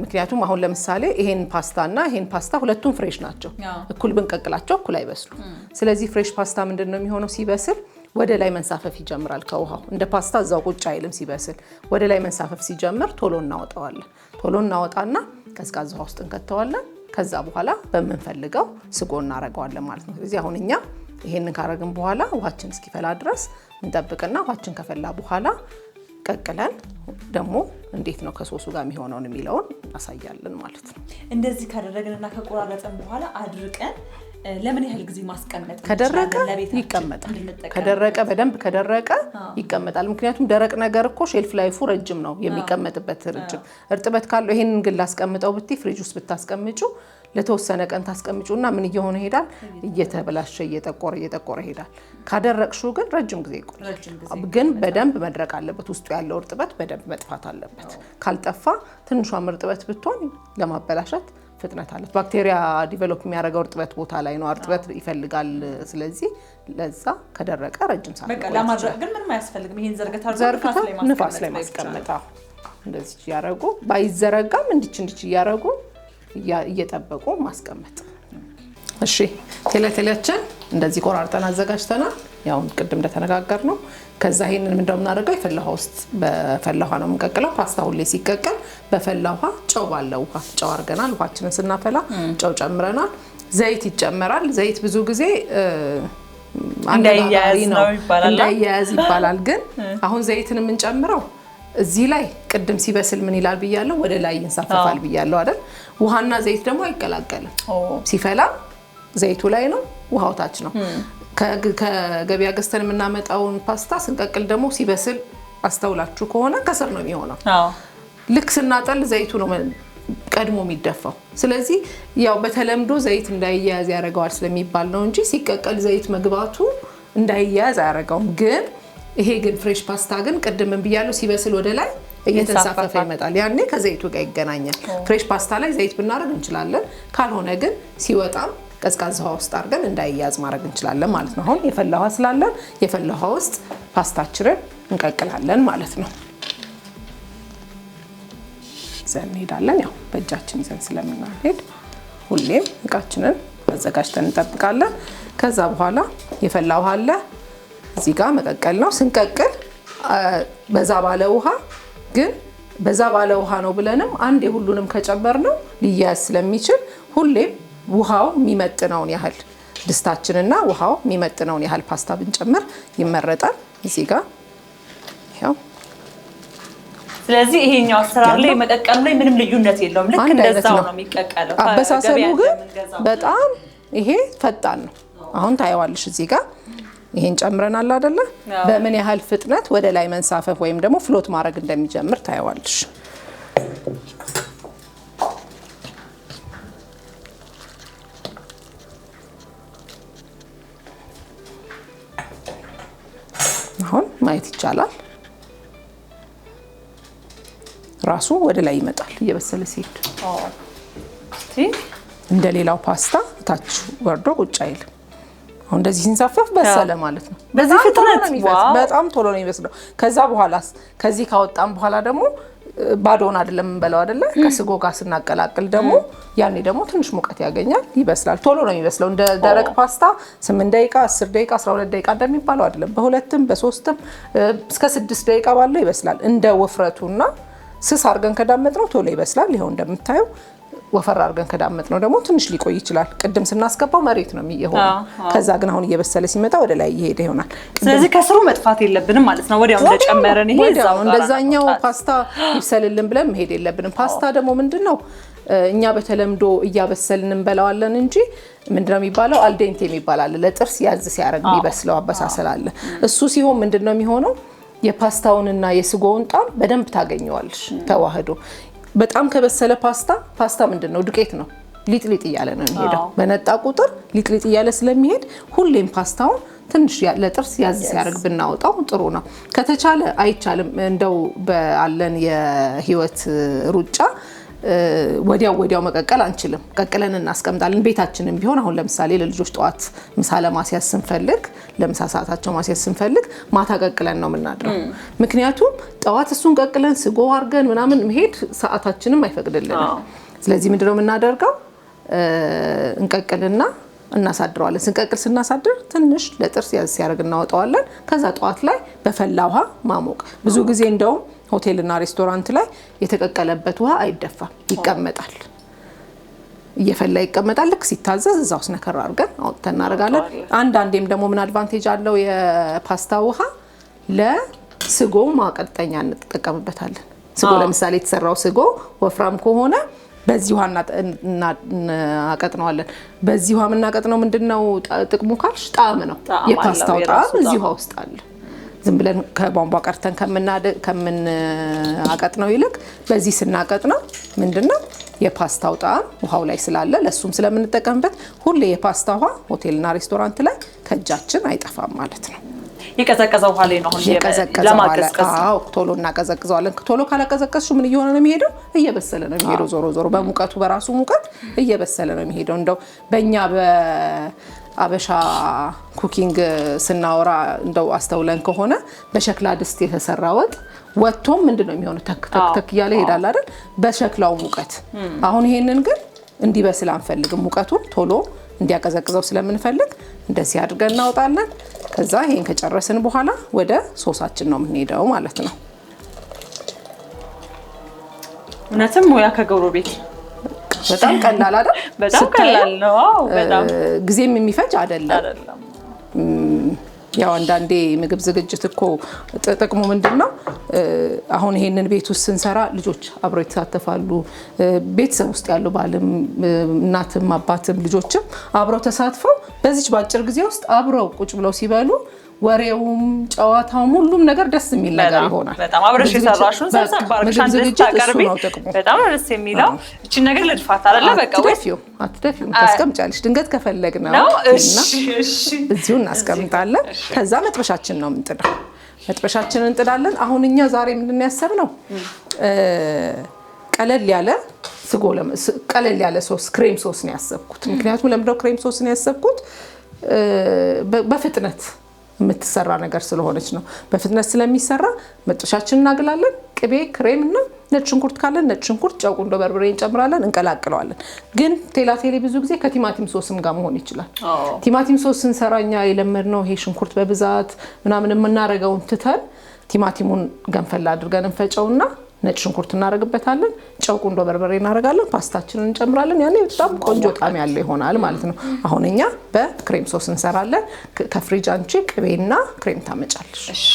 ምክንያቱም አሁን ለምሳሌ ይሄን ፓስታና ይሄን ፓስታ ሁለቱም ፍሬሽ ናቸው። እኩል ብንቀቅላቸው እኩል አይበስሉም። ስለዚህ ፍሬሽ ፓስታ ምንድነው የሚሆነው? ሲበስል ወደ ላይ መንሳፈፍ ይጀምራል ከውሃው። እንደ ፓስታ እዛው ቁጭ አይልም። ሲበስል ወደ ላይ መንሳፈፍ ሲጀምር ቶሎ እናወጣዋለን። ቶሎ እናወጣና ቀዝቃዛ ውሃ ውስጥ እንከተዋለን። ከዛ በኋላ በመንፈልገው ስጎ እናረጋዋለን ማለት ነው። ስለዚህ አሁን እኛ ይሄንን ካረግን በኋላ ውሃችን እስኪፈላ ድረስ እንጠብቅና ውሃችን ከፈላ በኋላ ቀቅለን ደግሞ እንዴት ነው ከሶሱ ጋር የሚሆነውን የሚለውን እናሳያለን ማለት ነው። እንደዚህ ካደረግንና ከቆራረጠን በኋላ አድርቀን ለምን ያህል ጊዜ ማስቀመጥ? ከደረቀ ይቀመጣል። ከደረቀ በደንብ ከደረቀ ይቀመጣል። ምክንያቱም ደረቅ ነገር እኮ ሼልፍ ላይፉ ረጅም ነው የሚቀመጥበት ረጅም። እርጥበት ካለው ይሄንን ግን ላስቀምጠው ብትይ ፍሪጅ ውስጥ ብታስቀምጩ ለተወሰነ ቀን ታስቀምጩና ምን እየሆነ ይሄዳል? እየተበላሸ እየጠቆረ ይሄዳል። ካደረቅሽው ግን ረጅም ጊዜ ይቆያል። ግን በደንብ መድረቅ አለበት። ውስጡ ያለው እርጥበት በደንብ መጥፋት አለበት። ካልጠፋ ትንሿም እርጥበት ብትሆን ለማበላሸት ፍጥነት አለት። ባክቴሪያ ዲቨሎፕ የሚያደርገው እርጥበት ቦታ ላይ ነው። እርጥበት ይፈልጋል። ስለዚህ ለዛ ከደረቀ ረጅም ሰዓት በቃ ለማድረቅ ግን ምንም አያስፈልግም። ይሄን ዘርግታ ንፋስ ላይ ማስቀመጥ እንደዚህ ያረጉ ባይዘረጋም እንዲች እያረጉ እየጠበቁ ማስቀመጥ። እሺ ቴላቴሊያችን እንደዚህ ቆራርጠን አዘጋጅተናል። ያው ቅድም እንደተነጋገር ነው። ከዛ ይሄንን ምን እንደምናደርገው የፈላ ውሃ ውስጥ በፈላ ውሃ ነው የምንቀቅለው። ፓስታ ሁሌ ሲቀቀል በፈላ ውሃ ጨው ባለው ውሃ ጨው አድርገናል። ውሃችንን ስናፈላ ጨው ጨምረናል። ዘይት ይጨመራል። ዘይት ብዙ ጊዜ እንዳይያያዝ ይባላል። ግን አሁን ዘይትን የምንጨምረው እዚህ ላይ ቅድም ሲበስል ምን ይላል ብያለሁ? ወደ ላይ ይንሳፈፋል ብያለሁ አይደል? ውሃና ዘይት ደግሞ አይቀላቀልም። ሲፈላ ዘይቱ ላይ ነው፣ ውሃው ታች ነው። ከገበያ ገዝተን የምናመጣውን ፓስታ ስንቀቅል ደግሞ ሲበስል አስተውላችሁ ከሆነ ከስር ነው የሚሆነው። ልክ ስናጠል ዘይቱ ነው ቀድሞ የሚደፋው። ስለዚህ ያው በተለምዶ ዘይት እንዳይያያዝ ያደርገዋል ስለሚባል ነው እንጂ ሲቀቀል ዘይት መግባቱ እንዳይያያዝ አያደርገውም። ግን ይሄ ግን ፍሬሽ ፓስታ ግን ቅድም ብያለሁ ሲበስል ወደ ላይ እየተንሳፈፈ ይመጣል። ያኔ ከዘይቱ ጋር ይገናኛል። ፍሬሽ ፓስታ ላይ ዘይት ብናደርግ እንችላለን። ካልሆነ ግን ሲወጣም ቀዝቃዛ ውሃ ውስጥ አድርገን እንዳይያዝ ማድረግ እንችላለን ማለት ነው። አሁን የፈላ ውሃ ስላለን የፈላ ውሃ ውስጥ ፓስታችንን እንቀቅላለን ማለት ነው። ይዘን እንሄዳለን። ያው በእጃችን ይዘን ስለምንሄድ ሁሌም እቃችንን አዘጋጅተን እንጠብቃለን። ከዛ በኋላ የፈላ ውሃ አለ እዚህ ጋር መቀቀል ነው። ስንቀቅል በዛ ባለ ውሃ ግን በዛ ባለ ውሃ ነው ብለንም አንድ የሁሉንም ከጨመር ነው ሊያዝ ስለሚችል ሁሌም ውሃው የሚመጥነውን ያህል ድስታችንና ውሃው የሚመጥነውን ያህል ፓስታ ብንጨምር ይመረጣል። እዚህ ጋር ያው ስለዚህ ይሄኛው አሰራር ላይ መቀቀሉ ላይ ምንም ልዩነት የለውም። ልክ እንደዛው ነው የሚቀቀለው። አበሳሰሉ ግን በጣም ይሄ ፈጣን ነው። አሁን ታይዋለሽ እዚህ ጋር ይሄን ጨምረናል አይደለ? በምን ያህል ፍጥነት ወደ ላይ መንሳፈፍ ወይም ደግሞ ፍሎት ማድረግ እንደሚጀምር ታይዋለሽ። አሁን ማየት ይቻላል። ራሱ ወደ ላይ ይመጣል እየበሰለ ሲሄድ። እንደሌላው ፓስታ ታች ወርዶ ቁጭ አይልም። አሁን እንደዚህ ሲንሳፈፍ በሰለ ማለት ነው። በዚህ ፍጥነት በጣም ቶሎ ነው የሚበስለው። ከዛ በኋላስ ከዚህ ካወጣን በኋላ ደግሞ ባዶን አይደለም እንበለው አይደለ? ከስጎ ጋር ስናቀላቅል ደግሞ ያኔ ደግሞ ትንሽ ሙቀት ያገኛል፣ ይበስላል። ቶሎ ነው የሚበስለው። እንደ ደረቅ ፓስታ 8 ደቂቃ፣ 10 ደቂቃ፣ 12 ደቂቃ እንደሚባለው አይደለም። በሁለትም በሶስትም እስከ 6 ደቂቃ ባለው ይበስላል። እንደ ወፍረቱና ስስ አድርገን ከዳመጥነው ቶሎ ይበስላል። ይሄው እንደምታዩ ወፈር አድርገን ከዳመጥነው ደግሞ ትንሽ ሊቆይ ይችላል። ቅድም ስናስገባው መሬት ነው የሚሆነው። ከዛ ግን አሁን እየበሰለ ሲመጣ ወደ ላይ እየሄደ ይሆናል። ስለዚህ ከስሩ መጥፋት የለብንም ማለት ነው። ወዲያው እንደጨመረን ይሄ እዛው እንደዛኛው ፓስታ ይብሰልልን ብለን መሄድ የለብንም። ፓስታ ደግሞ ምንድነው እኛ በተለምዶ እያበሰልን እንበላዋለን እንጂ ምንድነው የሚባለው አልዴንቴ የሚባል አለ። ለጥርስ ያዝ ሲያደርግ የሚበስለው አበሳሰል አለ። እሱ ሲሆን ምንድነው የሚሆነው የፓስታውንና የስጎውን ጣም በደንብ ታገኘዋለሽ ተዋህዶ። በጣም ከበሰለ ፓስታ ምንድነው ዱቄት ነው፣ ሊጥሊጥ እያለ ነው የሚሄደው። በነጣ ቁጥር ሊጥሊጥ እያለ ስለሚሄድ ሁሌም ፓስታውን ትንሽ ለጥርስ ያዝ ሲያርግ ብናወጣው ጥሩ ነው። ከተቻለ አይቻልም እንደው በአለን የህይወት ሩጫ ወዲያው መቀቀል አንችልም። ቀቅለን እናስቀምጣለን። ቤታችንም ቢሆን አሁን ለምሳሌ ለልጆች ጠዋት ምሳ ለማስያዝ ስንፈልግ ለምሳ ሰዓታቸው ማስያዝ ስንፈልግ ማታ ቀቅለን ነው የምናድረው። ምክንያቱም ጠዋት እሱን ቀቅለን ስጎ አርገን ምናምን መሄድ ሰዓታችንም አይፈቅድልንም። ስለዚህ ምንድነው የምናደርገው? እንቀቅልና እናሳድረዋለን። ስንቀቅል ስናሳድር ትንሽ ለጥርስ ያዝ ሲያርግ እናወጣዋለን። ከዛ ጠዋት ላይ በፈላ ውሃ ማሞቅ። ብዙ ጊዜ እንደውም ሆቴልና ሬስቶራንት ላይ የተቀቀለበት ውሃ አይደፋም፣ ይቀመጣል። እየፈላ ይቀመጣል። ልክ ሲታዘዝ እዛው ስነከር አድርገን አውጥተን እናደርጋለን። አንዳንዴም ደግሞ ምን አድቫንቴጅ አለው የፓስታ ውሃ ለስጎ ማቀጠኛ እንጠቀምበታለን። ስጎ ለምሳሌ የተሰራው ስጎ ወፍራም ከሆነ በዚህ ውሃ እናቀጥነዋለን። በዚህ ውሃ የምናቀጥነው ምንድነው ጥቅሙ ካልሽ ጣዕም ነው። የፓስታው ጣዕም እዚህ ውሃ ውስጥ አለ። ዝም ብለን ከቧንቧ ቀርተን ከምናቀጥነው ይልቅ በዚህ ስናቀጥነው ምንድነው የፓስታው ጣዕም ውሃው ላይ ስላለ ለሱም ስለምንጠቀምበት ሁሌ የፓስታ ውሃ ሆቴልና ሬስቶራንት ላይ ከእጃችን አይጠፋም ማለት ነው። የቀዘቀዘው ውሃ ላይ ነው ለማቀዝቀዝ። አዎ ቶሎ እናቀዘቅዘዋለን። ቶሎ ካላቀዘቀዝሽው ምን እየሆነ ነው የሚሄደው? እየበሰለ ነው የሚሄደው። ዞሮ በሙቀቱ በራሱ ሙቀት እየበሰለ ነው የሚሄደው። እንደው በእኛ በአበሻ ኩኪንግ ስናወራ እንደው አስተውለን ከሆነ በሸክላ ድስት የተሰራ ወጥ ወጥቶም ምንድነው የሚሆነው? ተክ እያለ ይሄዳል አይደል? በሸክላው ሙቀት። አሁን ይሄንን ግን እንዲበስል አንፈልግም። ሙቀቱን ቶሎ እንዲያቀዘቅዘው ስለምንፈልግ እንደዚህ አድርገን እናወጣለን። ከዛ ይሄን ከጨረስን በኋላ ወደ ሶሳችን ነው የምንሄደው ማለት ነው። እነተም ሙያ ከጎረቤት በጣም ቀላል አይደል? በጣም ቀላል ነው። አዎ በጣም ጊዜም የሚፈጅ አይደለም። ያው አንዳንዴ ምግብ ዝግጅት እኮ ጥቅሙ ምንድነው? አሁን ይሄንን ቤት ውስጥ ስንሰራ ልጆች አብረው ይተሳተፋሉ። ቤተሰብ ውስጥ ያሉ ባልም እናትም አባትም ልጆችም አብረው ተሳትፈው በዚች ባጭር ጊዜ ውስጥ አብረው ቁጭ ብለው ሲበሉ ወሬውም ጨዋታውም ሁሉም ነገር ደስ የሚል ነገር ይሆናል። በጣም አብረሽ የሰራሽውን ሰብሰባርክሽ አንድ ታቀርቢ በጣም ደስ የሚለው እቺ ነገር ለድፋት አይደለ? በቃ አትደፊው ታስቀምጫለሽ። ድንገት ከፈለግነው እና እዚሁ እናስቀምጣለን። ከዛ መጥበሻችን ነው የምንጥደው። መጥበሻችንን እንጥዳለን። አሁን እኛ ዛሬ ምንድን ያሰብነው ቀለል ያለ ሶስ ክሬም ሶስ ነው ያሰብኩት። ምክንያቱም ለምንድነው ክሬም ሶስ ነው ያሰብኩት? በፍጥነት የምትሰራ ነገር ስለሆነች ነው። በፍጥነት ስለሚሰራ መጥበሻችንን እናግላለን። ቅቤ፣ ክሬም እና ነጭ ሽንኩርት ካለን ነጭ ሽንኩርት፣ ጨው፣ ቁንዶ በርበሬ እንጨምራለን፣ እንቀላቅለዋለን። ግን ቴላቴሌ ብዙ ጊዜ ከቲማቲም ሶስም ጋር መሆን ይችላል። ቲማቲም ሶስ ስንሰራኛ የለመድነው ይሄ ሽንኩርት በብዛት ምናምን የምናረገውን ትተን ቲማቲሙን ገንፈል አድርገን እንፈጨውና ነጭ ሽንኩርት እናረግበታለን፣ ጨው፣ ቁንዶ በርበሬ እናረጋለን፣ ፓስታችንን እንጨምራለን። ያኔ በጣም ቆንጆ ጣዕም ያለው ይሆናል ማለት ነው። አሁን እኛ በክሬም ሶስ እንሰራለን። ከፍሪጅ አንቺ ቅቤና ክሬም ታመጫለሽ። እሺ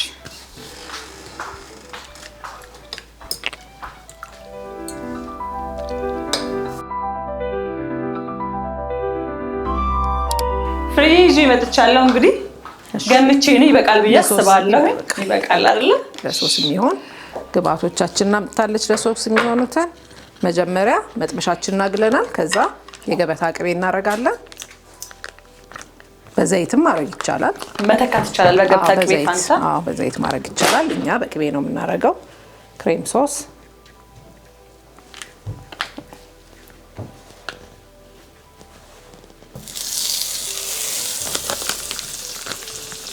ፍሪጅ መጥቻለሁ። እንግዲህ ገምቼ ነው ይበቃል ብዬ አስባለሁ። ይበቃል አይደል? ለሶስ የሚሆን ግብአቶቻችን እናምጣለች። ለሶስ የሚሆኑትን መጀመሪያ መጥበሻችንን እናግለናል። ከዛ የገበታ ቅቤ እናረጋለን። በዘይትም ማረግ ይቻላል። መተካት ይቻላል። በገበታ ቅቤ ፋንታ በዘይት ማረግ ይቻላል። እኛ በቅቤ ነው የምናረገው። ክሬም ሶስ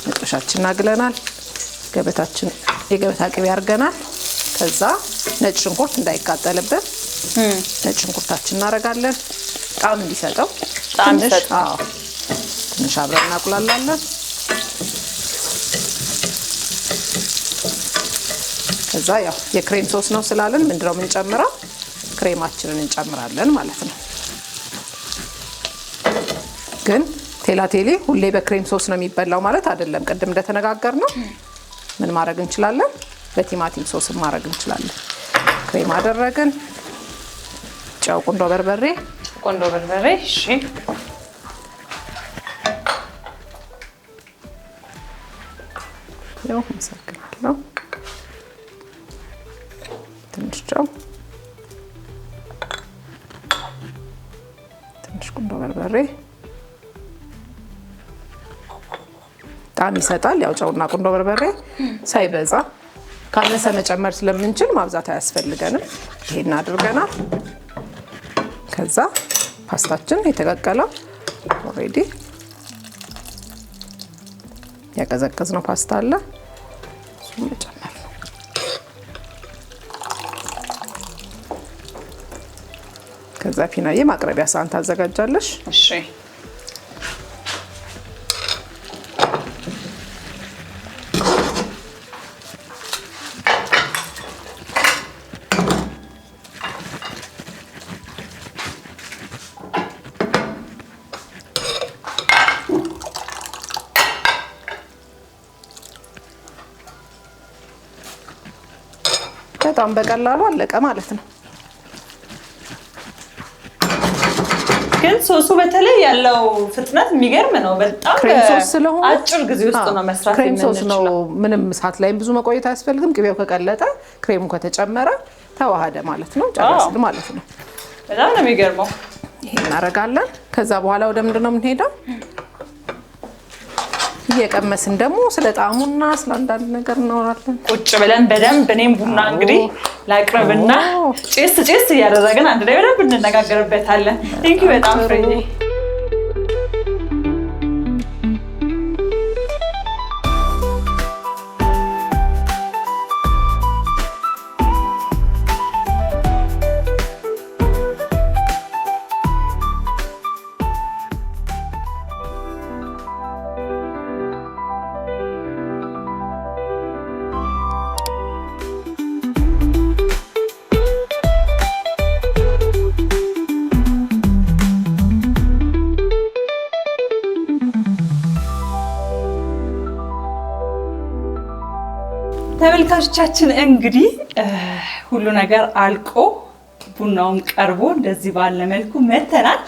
መጥበሻችንን እናግለናል። የገበታ ቅቤ አርገናል። ከዛ ነጭ ሽንኩርት እንዳይቃጠልብን ነጭ ሽንኩርታችን እናረጋለን። ጣዕም እንዲሰጠው ትንሽ አብረን እናቁላላለን። ከዛ ያው የክሬም ሶስ ነው ስላለን ምንድነው የምንጨምረው? ክሬማችንን እንጨምራለን ማለት ነው። ግን ቴላቴሌ ሁሌ በክሬም ሶስ ነው የሚበላው ማለት አይደለም። ቅድም እንደተነጋገርነው ምን ማድረግ እንችላለን? በቲማቲም ሶስ ማድረግ እንችላለን። ክሬም አደረግን፣ ጨው፣ ቁንዶ በርበሬ። እሺ ያው መሰከናለሁ። ቁንዶ በርበሬ ጣዕም ይሰጣል። ያው ጨውና ቁንዶ በርበሬ ሳይበዛ ካነሰ መጨመር ስለምንችል ማብዛት አያስፈልገንም። ይሄን አድርገናል። ከዛ ፓስታችን የተቀቀለው ኦሬዲ ያቀዘቀዝነው ፓስታ አለ እሱን መጨመር ነው። ከዛ ፒናዬ ማቅረቢያ ሳህን ታዘጋጃለሽ። እሺ በጣም በቀላሉ አለቀ ማለት ነው። ግን ሶሱ በተለይ ያለው ፍጥነት የሚገርም ነው። በጣም ክሬም ሶስ ስለሆነ አጭር ጊዜ ውስጥ ነው መስራት ክሬም ሶስ ነው። የምንችለው። ምንም እሳት ላይም ብዙ መቆየት አያስፈልግም። ቅቤው ከቀለጠ ክሬሙ ከተጨመረ ተዋሃደ ማለት ነው። ጨረስን ማለት ነው። በጣም ነው የሚገርመው። ይሄ እናደርጋለን። ከዛ በኋላ ወደ ምንድን ነው የምንሄደው? እየቀመስን ደግሞ ስለ ጣዕሙና ስለ አንዳንድ ነገር እናወራለን። ቁጭ ብለን በደንብ እኔም ቡና እንግዲህ ላቅርብና ጭስ እያደረግን አንድ ላይ በደንብ እንነጋገርበታለን። ቴንኪ በጣም ፍሬዬ። ተመልካቾቻችን እንግዲህ ሁሉ ነገር አልቆ ቡናውም ቀርቦ እንደዚህ ባለ መልኩ መተናል።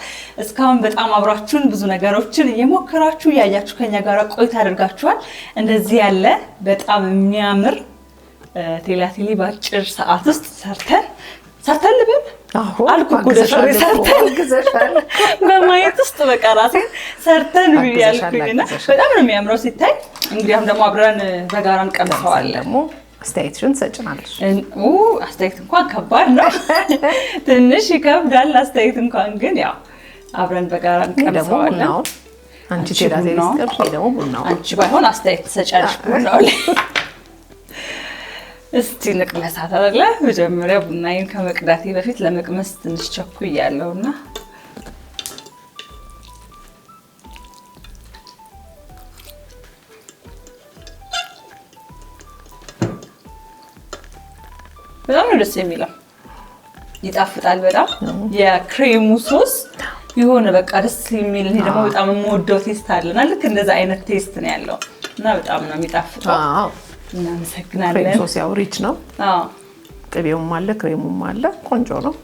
እስካሁን በጣም አብራችሁን ብዙ ነገሮችን እየሞከራችሁ ያያችሁ ከኛ ጋር ቆይታ አድርጋችኋል። እንደዚህ ያለ በጣም የሚያምር ቴላቴሊ ባጭር ሰዓት ውስጥ ሰርተን ልበል አልኩ ሰርተን በማየት ውስጥ በቃ ራሴን ሰርተን ያልኩኝና በጣም ነው የሚያምረው ሲታይ። እንግዲያም ደግሞ አብረን በጋራ እንቀምሰዋለን። ደግሞ አስተያየትሽን ትሰጭናለሽ። አስተያየት እንኳን ከባድ ነው፣ ትንሽ ይከብዳል አስተያየት እንኳን ግን ያው አብረን በጋራ እንቀምሰዋለን። አንቺ ቴላቴሊ ስትቀምሺ ደግሞ ቡናው አንቺ ባይሆን አስተያየት ትሰጫለሽ ቡናው ላይ። እስቲ ንቅመሳት አይደለ? መጀመሪያ ቡናዬን ከመቅዳቴ በፊት ለመቅመስ ትንሽ ቸኩያለሁና በጣም ነው ደስ የሚለው፣ ይጣፍጣል በጣም የክሬሙ ሶስ የሆነ በቃ ደስ የሚል። እኔ ደግሞ በጣም የምወደው ቴስት አለና ልክ እንደዛ አይነት ቴስት ነው ያለው እና በጣም ነው የሚጣፍጠው። እናመሰግናለን። ክሬም ሶስ ያው ሪች ነው። ቅቤውም አለ ክሬሙም አለ፣ ቆንጆ ነው።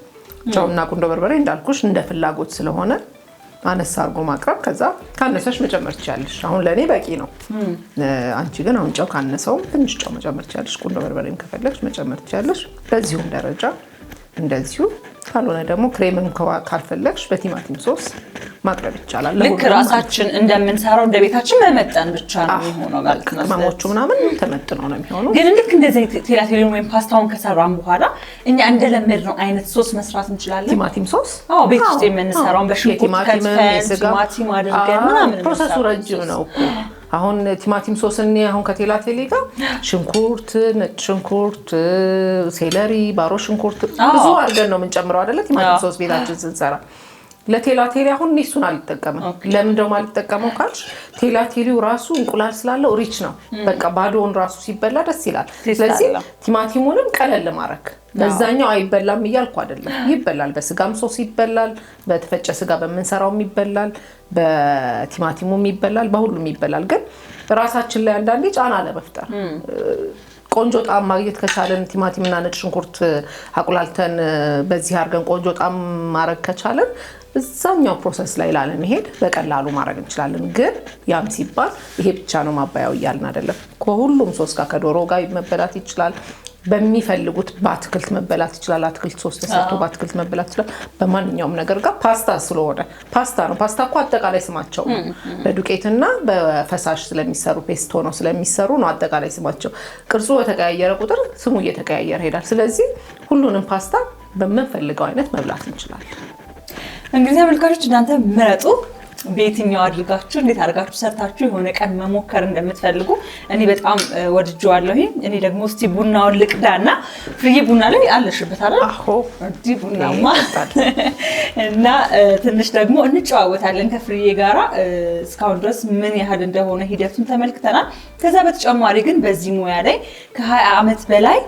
ጨውና ቁንዶ በርበሬ እንዳልኩሽ እንደ ፍላጎት ስለሆነ አነሳ አድርጎ ማቅረብ፣ ከዛ ካነሰሽ መጨመር ትችያለሽ። አሁን ለኔ በቂ ነው። አንቺ ግን አሁን ጨው ካነሰውም ትንሽ ጨው መጨመር ትችያለሽ። ቁንዶ በርበሬም ከፈለግሽ መጨመር ትችያለሽ። በዚሁም ደረጃ እንደዚሁ፣ ካልሆነ ደግሞ ክሬምም ካልፈለግሽ በቲማቲም ሶስ ማቅረብ ይቻላል። ልክ ራሳችን እንደምንሰራው እንደ ቤታችን መመጠን ብቻ ነው የሚሆነው ማለት ነው። ቅመሞቹ ምናምን ተመጥነው ነው የሚሆነው። ግን ልክ እንደዚህ ቴላቴሊን ወይም ፓስታውን ከሰራን በኋላ እኛ እንደለመድነው አይነት ሶስ መስራት እንችላለን። ቲማቲም ሶስ ቤት ውስጥ የምንሰራውን በሽንኩርት ከትፈን ቲማቲም አድርገን ምናምን ፕሮሰሱ ረጅም ነው እኮ። አሁን ቲማቲም ሶስ አሁን ከቴላቴሊ ጋር ሽንኩርት፣ ነጭ ሽንኩርት፣ ሴለሪ፣ ባሮ ሽንኩርት ብዙ አድርገን ነው የምንጨምረው አይደለ? ቲማቲም ሶስ ቤታችን ስንሰራ። ለቴላቴሊ አሁን እሱን አልጠቀምም። ለምን ደግሞ አልጠቀመው ካልሽ ቴላቴሊው ራሱ እንቁላል ስላለው ሪች ነው። በቃ ባዶውን ራሱ ሲበላ ደስ ይላል። ስለዚህ ቲማቲሙንም ቀለል ማድረግ፣ በዛኛው አይበላም እያልኩ አይደለም። ይበላል። በስጋም ሶስ ይበላል፣ በተፈጨ ስጋ በምንሰራውም ይበላል፣ በቲማቲሙም ይበላል፣ በሁሉም ይበላል። ግን ራሳችን ላይ አንዳንዴ ጫና ለመፍጠር ቆንጆ ጣዕም ማግኘት ከቻለን ቲማቲምና ነጭ ሽንኩርት አቁላልተን በዚህ አድርገን ቆንጆ ጣዕም ማድረግ ከቻለን እዛኛው ፕሮሰስ ላይ ላለመሄድ በቀላሉ ማድረግ እንችላለን። ግን ያም ሲባል ይሄ ብቻ ነው ማባያው እያልን አይደለም። ከሁሉም ሶስ ጋር ከዶሮ ጋር መበላት ይችላል፣ በሚፈልጉት በአትክልት መበላት ይችላል። አትክልት ሶስ ተሰርቶ በአትክልት መበላት ይችላል። በማንኛውም ነገር ጋር ፓስታ ስለሆነ ፓስታ ነው። ፓስታ እኮ አጠቃላይ ስማቸው በዱቄትና በፈሳሽ ስለሚሰሩ ፔስቶ ነው ስለሚሰሩ ነው አጠቃላይ ስማቸው። ቅርጹ በተቀያየረ ቁጥር ስሙ እየተቀያየረ ይሄዳል። ስለዚህ ሁሉንም ፓስታ በምንፈልገው አይነት መብላት እንችላለን። እንግዲህ ተመልካቾች እናንተ ምረጡ። በየትኛው አድርጋችሁ እንዴት አድርጋችሁ ሰርታችሁ የሆነ ቀን መሞከር እንደምትፈልጉ እኔ በጣም ወድጄዋለሁ። እኔ ደግሞ እስቲ ቡናውን ልቅዳና ፍሬ ቡና ላይ አለሽበት አይደል? አዎ እንዴ ቡናማ እና ትንሽ ደግሞ እንጨዋወታለን ከፍሬ ጋራ እስካሁን ድረስ ምን ያህል እንደሆነ ሂደቱን ተመልክተናል። ከዛ በተጨማሪ ግን በዚህ ሙያ ላይ ከ20 ዓመት በላይ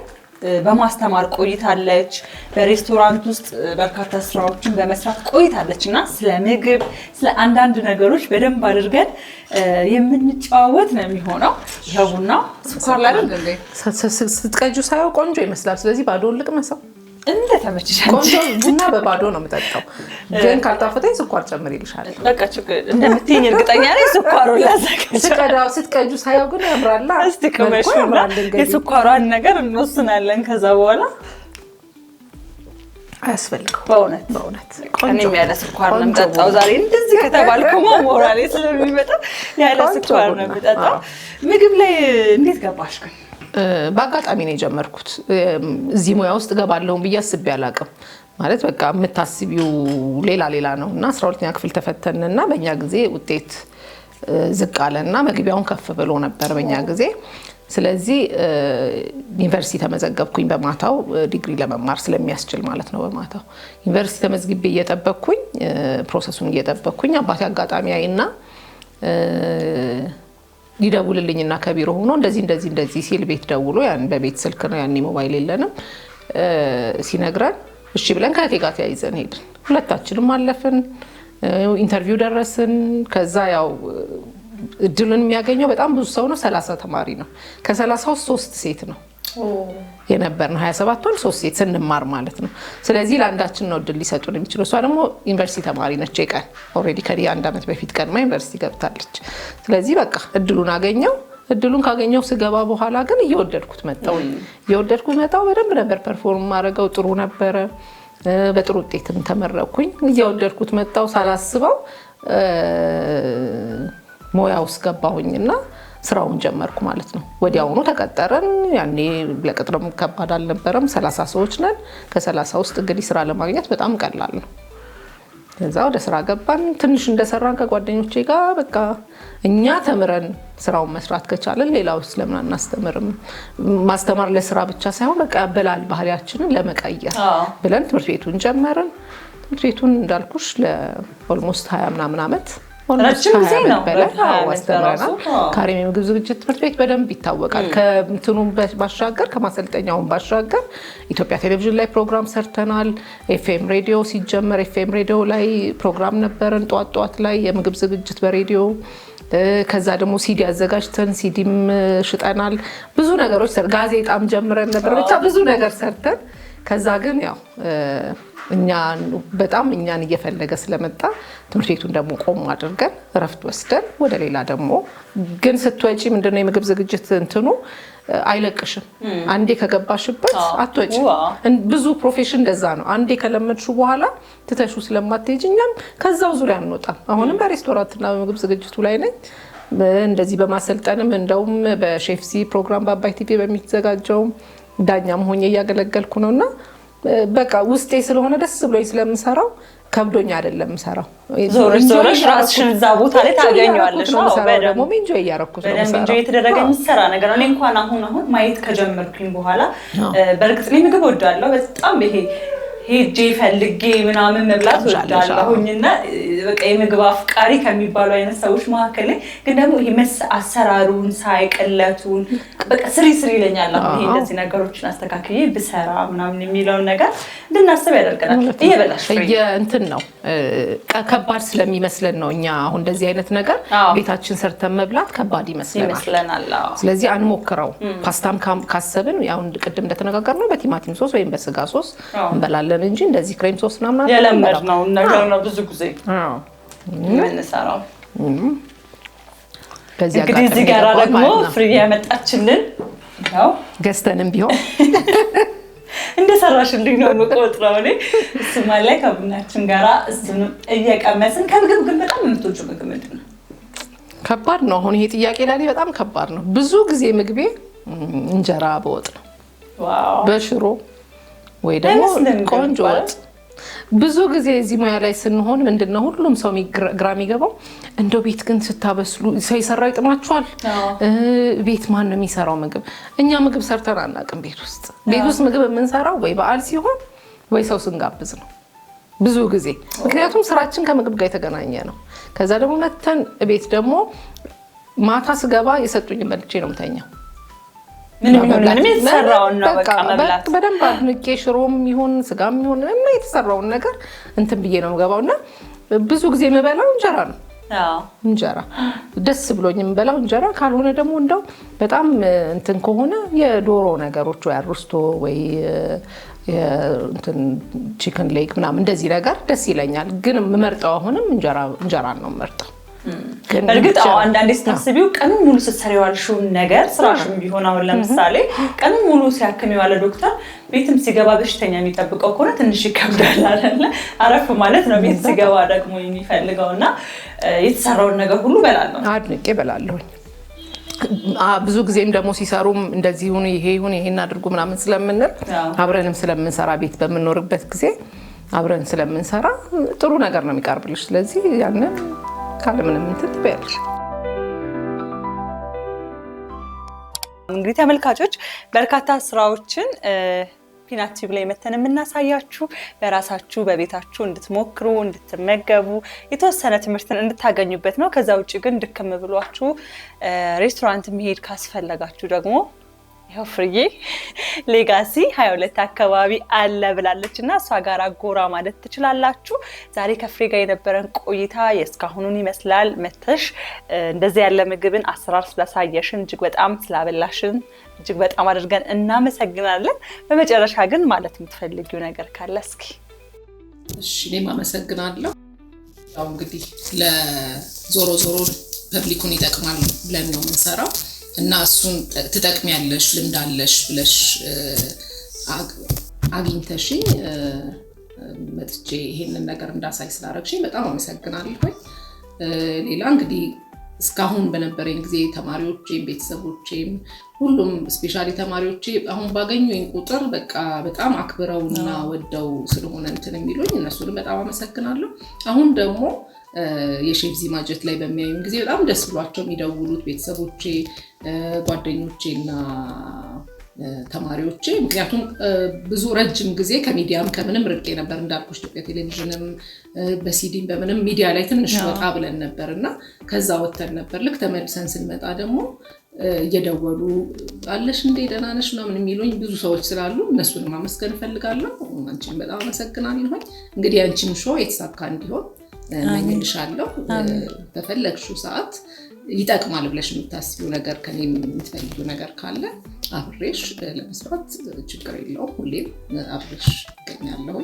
በማስተማር ቆይታለች። በሬስቶራንት ውስጥ በርካታ ስራዎችን በመስራት ቆይታለች እና ስለ ምግብ ስለ አንዳንድ ነገሮች በደንብ አድርገን የምንጨዋወት ነው የሚሆነው። ቡና ስኳር ላይ እንደ ስትቀጁ ሳይው ቆንጆ ይመስላል። ስለዚህ ባዶ ልቅመሰው እንደ ተመችሽ ቆንጆ ቡና በባዶ ነው የምጠጣው። ግን ካልጣፈጠኝ ስኳር ጨምሬልሻል። በቃ ችግር እንደምትይኝ እርግጠኛ ነኝ። ስኳሩን ላዘጋጅ ስትቀጁ ሳይው ግን ያምራላ። እስቲ ቅመሽ የስኳሯን ነገር እንወስናለን። ከዛ በኋላ አያስፈልገው በእውነት እኔም ያለ ስኳር ነው የምጠጣው። ዛሬ እንደዚህ ከተባልኩማ ሞራሌ ስለሚመጣ ያለ ስኳር ነው የምጠጣው። ምግብ ላይ እንዴት ገባሽ ግን? በአጋጣሚ ነው የጀመርኩት። እዚህ ሙያ ውስጥ ገባለሁ ብዬ አስቤ አላቅም። ማለት በቃ የምታስቢው ሌላ ነው እና 12ኛ ክፍል ተፈተንና በእኛ ጊዜ ውጤት ዝቅ አለና መግቢያውን ከፍ ብሎ ነበር በእኛ ጊዜ። ስለዚህ ዩኒቨርሲቲ ተመዘገብኩኝ በማታው ዲግሪ ለመማር ስለሚያስችል ማለት ነው። በማታው ዩኒቨርሲቲ ተመዝግቤ እየጠበቅኩኝ ፕሮሰሱን እየጠበቅኩኝ አባቴ አጋጣሚ አይና ይደውልልኝና ከቢሮ ሆኖ እንደዚህ ሲል ቤት ደውሎ ያን በቤት ስልክ ነው ያኔ ሞባይል የለንም ሲነግረን እሺ ብለን ከእቴ ጋር ተያይዘን ሄድን። ሁለታችንም አለፍን። ኢንተርቪው ደረስን። ከዛ ያው እድሉን የሚያገኘው በጣም ብዙ ሰው ነው። 30 ተማሪ ነው። ከ30 ውስጥ 3 ሴት ነው የነበርነው። 27 ወንድ 3 ሴት ስንማር ማለት ነው። ስለዚህ ለአንዳችን ነው እድል ሊሰጡን የሚችለው። እሷ ደግሞ ዩኒቨርሲቲ ተማሪ ነች። የቀን ኦልሬዲ ከዲ 1 ዓመት በፊት ቀድማ ዩኒቨርሲቲ ገብታለች። ስለዚህ በቃ እድሉን አገኘው። እድሉን ካገኘው ስገባ በኋላ ግን እየወደድኩት መጣው። በደንብ ነበር ፐርፎርም ማድረገው። ጥሩ ነበረ። በጥሩ ውጤትም ተመረኩኝ። እየወደድኩት መጣው። ሳላስበው ሞያ ውስጥ ገባሁኝና ስራውን ጀመርኩ ማለት ነው። ወዲያውኑ ተቀጠረን። ያኔ ለቅጥርም ከባድ አልነበረም። 30 ሰዎች ነን። ከ30 ውስጥ እንግዲህ ስራ ለማግኘት በጣም ቀላል ነው። ከዛ ወደ ስራ ገባን። ትንሽ እንደሰራን ከጓደኞቼ ጋር በቃ እኛ ተምረን ስራውን መስራት ከቻለን ሌላውስ ለምን አናስተምርም? ማስተማር ለስራ ብቻ ሳይሆን በቃ ያበላል ባህሪያችንን ለመቀየር ብለን ትምህርት ቤቱን ጀመርን። ትምህርት ቤቱን እንዳልኩሽ ለኦልሞስት 20 ምናምን ዓመት ረጅም ጊዜ ነው አስተምረናል። ካሬም የምግብ ዝግጅት ትምህርት ቤት በደንብ ይታወቃል። ከእንትኑ ባሻገር ከማሰልጠኛውን ባሻገር ኢትዮጵያ ቴሌቪዥን ላይ ፕሮግራም ሰርተናል። ኤፍኤም ሬዲዮ ሲጀመር ኤፍኤም ሬዲዮ ላይ ፕሮግራም ነበረን ጠዋት ላይ የምግብ ዝግጅት በሬዲዮ። ከዛ ደግሞ ሲዲ አዘጋጅተን ሲዲም ሽጠናል። ብዙ ነገሮች ጋዜጣም ጀምረን ነበር። ብቻ ብዙ ነገር ሰርተን ከዛ ግን ያው እኛን እየፈለገ ስለመጣ ትምህርት ቤቱን ደግሞ ቆም አድርገን እረፍት ወስደን ወደ ሌላ ደግሞ ግን ስትወጪ ምንድነው የምግብ ዝግጅት እንትኑ አይለቅሽም። አንዴ ከገባሽበት አትወጪ። ብዙ ፕሮፌሽን እንደዛ ነው። አንዴ ከለመድሽው በኋላ ትተሹ ስለማትሄጂ እኛም ከዛው ዙሪያ አንወጣም። አሁንም በሬስቶራንትና በምግብ ዝግጅቱ ላይ ነኝ። እንደዚህ በማሰልጠንም እንደውም በሼፍሲ ፕሮግራም በአባይ ቲቪ በሚዘጋጀው ዳኛም ሆኜ እያገለገልኩ ነውና በቃ ውስጤ ስለሆነ ደስ ብሎኝ ስለምሰራው ከብዶኝ አይደለም ሰራው። ዞረሽ ራስሽን እዛ ቦታ ላይ ታገኘዋለሽ ነው። ደግሞ ኢንጆይ እያደረኩት ነው። ኢንጆይ የተደረገ የሚሰራ ነገር ነው። እኔ እንኳን አሁን ማየት ከጀመርኩኝ በኋላ በእርግጥ እኔ ምግብ ወዳለሁ በጣም ይሄ ሄጄ ፈልጌ ምናምን መብላት ወዳለሁኝና በቃ የምግብ አፍቃሪ ከሚባሉ አይነት ሰዎች መካከል ላይ ግን ደግሞ ይሄ አሰራሩን ሳይቀለቱን በቃ ስሪ ይለኛል። አሁን ይሄ እንደዚህ ነገሮችን አስተካክዬ ብሰራ ምናምን የሚለውን ነገር እንድናስብ ያደርገናል። እየበላሽ እንትን ነው ከባድ ስለሚመስለን ነው። እኛ አሁን እንደዚህ አይነት ነገር ቤታችን ሰርተን መብላት ከባድ ይመስለናል። ስለዚህ አንሞክረው። ፓስታም ካሰብን ያው ቅድም እንደተነጋገርነው በቲማቲም ሶስ ወይም በስጋ ሶስ እንበላለን እንጂ እንደዚህ ክሬም ሶስ ምናምን የለመድነው ነገር ነው ብዙ ጊዜ የምንሰራው። እንግዲህ እዚህ ጋር ደግሞ ፍሬ ያመጣችልን ያው ገዝተንም ቢሆን እንደሰራሽልኝ ነው የምቆጥረው እኔ። እሱማ ላይ ከቡናችን ጋራ እሱንም እየቀመስን ከምግብ ግን በጣም የምትወጂው ምግብ ምንድን ነው? ከባድ ነው። አሁን ይሄ ጥያቄ ለኔ በጣም ከባድ ነው። ብዙ ጊዜ ምግቤ እንጀራ በወጥ ነው። ዋው በሽሮ ወይ ደግሞ ቆንጆ ወጥ። ብዙ ጊዜ እዚህ ሙያ ላይ ስንሆን ምንድነው ሁሉም ሰው ግራ የሚገባው እንደው ቤት ግን ስታበስሉ ሰው ይሰራው ይጥማችኋል። ቤት ማን ነው የሚሰራው ምግብ? እኛ ምግብ ሰርተን አናውቅም ቤት ውስጥ። ቤት ውስጥ ምግብ የምንሰራው ወይ በዓል ሲሆን ወይ ሰው ስንጋብዝ ነው ብዙ ጊዜ። ምክንያቱም ስራችን ከምግብ ጋር የተገናኘ ነው። ከዛ ደግሞ መተን ቤት ደግሞ ማታ ስገባ የሰጡኝ መልጬ ነው የምተኛው። ምንም የተሰራውን ነው በቃ መብላት። በደንብ አድንቄ ሽሮም ይሁን ስጋም ይሁን የተሰራውን ነገር እንትን ብዬ ነው የምገባውና ብዙ ጊዜ የምበላው እንጀራ ነው። እንጀራ ደስ ብሎኝ የምበላው እንጀራ። ካልሆነ ደግሞ እንደው በጣም እንትን ከሆነ የዶሮ ነገሮች ወይ አርስቶ ወይ እንትን ቺክን ሌግ ምናምን እንደዚህ ነገር ደስ ይለኛል። ግን የምመርጠው አሁንም እንጀራ ነው የምመርጠው። በእርግጥ አንዳንዴ ስታስቢው ቀኑን ሙሉ ስትሰሪው ያልሽውን ነገር ስራሽም ቢሆን አሁን ለምሳሌ ቀኑን ሙሉ ሲያክም የዋለ ዶክተር ቤትም ሲገባ በሽተኛ የሚጠብቀው ከሆነ ትንሽ ይከብዳል አይደለ? አረፍ ማለት ነው ቤት ሲገባ ደግሞ የሚፈልገውና የተሰራውን ነገር ሁሉ በላለሁ አድንቄ በላለሁኝ። ብዙ ጊዜም ደግሞ ሲሰሩም እንደዚህ ይሁን ይሄ ይሁን ይሄን አድርጉ ምናምን ስለምንል አብረንም ስለምንሰራ ቤት በመኖርበት ጊዜ አብረን ስለምንሰራ ጥሩ ነገር ነው የሚቀርብልሽ። ስለዚህ ያንን ካለምንም እንትን ትበያለሽ። እንግዲህ ተመልካቾች በርካታ ስራዎችን ፒናት ቲዩብ ላይ መተን የምናሳያችሁ በራሳችሁ በቤታችሁ እንድትሞክሩ እንድትመገቡ የተወሰነ ትምህርትን እንድታገኙበት ነው። ከዛ ውጪ ግን ድክም ብሏችሁ ሬስቶራንት መሄድ ካስፈለጋችሁ ደግሞ ይሄው ፍርዬ ሌጋሲ 22 አካባቢ አለ ብላለችና እሷ ጋር ጎራ ማለት ትችላላችሁ። ዛሬ ከፍሬ ጋር የነበረን ቆይታ የስካሁኑን ይመስላል። መተሽ እንደዚህ ያለ ምግብን አሰራር ስላሳየሽን እጅግ በጣም ስላበላሽን እጅግ በጣም አድርገን እናመሰግናለን። በመጨረሻ ግን ማለት የምትፈልጊው ነገር ካለ እስኪ? እሺ እኔም አመሰግናለሁ። ያው እንግዲህ ለዞሮ ፐብሊኩን ይጠቅማል ብለን ነው የምንሰራው እና እሱን ትጠቅሚያለሽ ልምዳለሽ ብለሽ አግኝተሽኝ መጥቼ ይሄንን ነገር እንዳሳይ ስላደረግሽኝ በጣም አመሰግናለሁ። ሌላ እንግዲህ እስካሁን በነበረኝ ጊዜ ተማሪዎቼም ቤተሰቦቼም ሁሉም ስፔሻሊ ተማሪዎቼ አሁን ባገኙኝ ቁጥር በቃ በጣም አክብረውና ወደው ስለሆነ እንትን የሚሉኝ እነሱንም በጣም አመሰግናለሁ። አሁን ደግሞ የሼፍ ዚማጀት ላይ በሚያዩኝ ጊዜ በጣም ደስ ብሏቸው የሚደውሉት ቤተሰቦቼ ጓደኞቼና ተማሪዎቼ ምክንያቱም ብዙ ረጅም ጊዜ ከሚዲያም ከምንም ርቄ ነበር እንዳልኩሽ ኢትዮጵያ ቴሌቪዥንም በሲዲም በምንም ሚዲያ ላይ ትንሽ ወጣ ብለን ነበርና ከዛ ወተን ነበር። ልክ ተመልሰን ስንመጣ ደግሞ እየደወሉ አለሽ እንዴ ደህና ነሽ ምናምን የሚሉኝ ብዙ ሰዎች ስላሉ እነሱንም ማመስገን ፈልጋለሁ። አንቺን በጣም አመሰግናለሁ። እንግዲህ አንቺም ሾው የተሳካ እንዲሆን እመኝልሻለሁ። በፈለግሽው ሰዓት ይጠቅማል ብለሽ የምታስቢው ነገር ከኔ የምትፈልጊው ነገር ካለ አብሬሽ ለመስራት ችግር የለውም። ሁሌም አብሬሽ እገኛለሁ።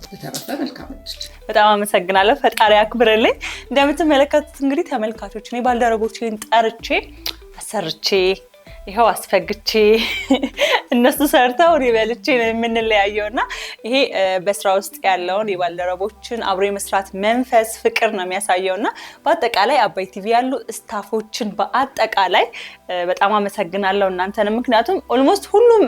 በተረፈ መልካም እድል። በጣም አመሰግናለሁ። ፈጣሪ ያክብርልኝ። እንደምትመለከቱት እንግዲህ ተመልካቾች እኔ ባልደረቦቼን ጠርቼ አሰርቼ ይሄው አስፈግቼ እነሱ ሰርተው ሪበልቼ ነው የምንለያየውና ይሄ በስራ ውስጥ ያለውን የባልደረቦችን አብሮ የመስራት መንፈስ ፍቅር ነው የሚያሳየውና በአጠቃላይ አባይ ቲቪ ያሉ ስታፎችን በአጠቃላይ በጣም አመሰግናለሁ እናንተንም። ምክንያቱም ኦልሞስት ሁሉም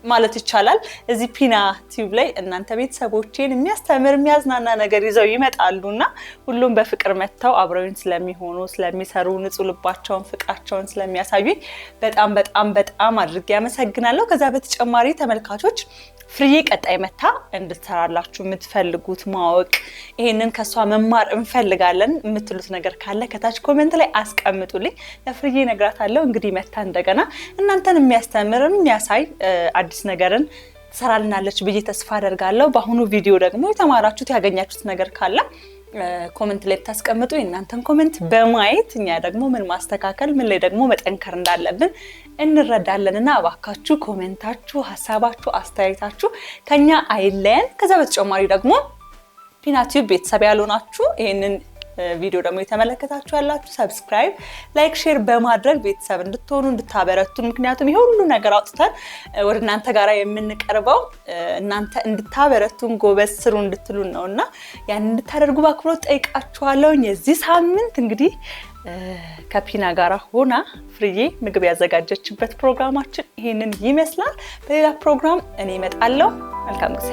ማለት ይቻላል እዚህ ፒና ቲዩብ ላይ እናንተ ቤተሰቦቼን የሚያስተምር የሚያዝናና ነገር ይዘው ይመጣሉና ሁሉም በፍቅር መተው አብረውኝ ስለሚሆኑ ስለሚሰሩ ንጹህ ልባቸውን ፍቅራቸውን ስለሚያሳዩኝ በጣም በጣም በጣም አድርጌ አመሰግናለሁ። ከዛ በተጨማሪ ተመልካቾች ፍርዬ ቀጣይ መታ እንድትሰራላችሁ የምትፈልጉት ማወቅ ይሄንን ከሷ መማር እንፈልጋለን የምትሉት ነገር ካለ ከታች ኮሜንት ላይ አስቀምጡልኝ። ለፍርዬ ነግራታለሁ። እንግዲህ መታ እንደገና እናንተን የሚያስተምርን የሚያሳይ አዲስ ነገርን ትሰራልናለች ብዬ ተስፋ አደርጋለሁ። በአሁኑ ቪዲዮ ደግሞ የተማራችሁት ያገኛችሁት ነገር ካለ ኮሜንት ላይ ታስቀምጡ። እናንተን ኮሜንት በማየት እኛ ደግሞ ምን ማስተካከል ምን ላይ ደግሞ መጠንከር እንዳለብን እንረዳለንና አባካችሁ ኮሜንታችሁ፣ ሐሳባችሁ፣ አስተያየታችሁ ከኛ አይለየን። ከዛ በተጨማሪ ደግሞ ፒና ቲዩብ ቤተሰብ ያልሆናችሁ ይሄንን ቪዲዮ ደግሞ የተመለከታችሁ ያላችሁ ሰብስክራይብ፣ ላይክ፣ ሼር በማድረግ ቤተሰብ እንድትሆኑ እንድታበረቱን ምክንያቱም ይሄ ሁሉ ነገር አውጥተን ወደ እናንተ ጋራ የምንቀርበው እናንተ እንድታበረቱን ጎበዝ ስሩ እንድትሉን ነውና ያን እንድታደርጉ በአክብሮት ጠይቃችኋለሁ። የዚህ ሳምንት እንግዲህ ከፒና ጋራ ሆና ፍርዬ ምግብ ያዘጋጀችበት ፕሮግራማችን ይሄንን ይመስላል። በሌላ ፕሮግራም እኔ እመጣለሁ። መልካም ጊዜ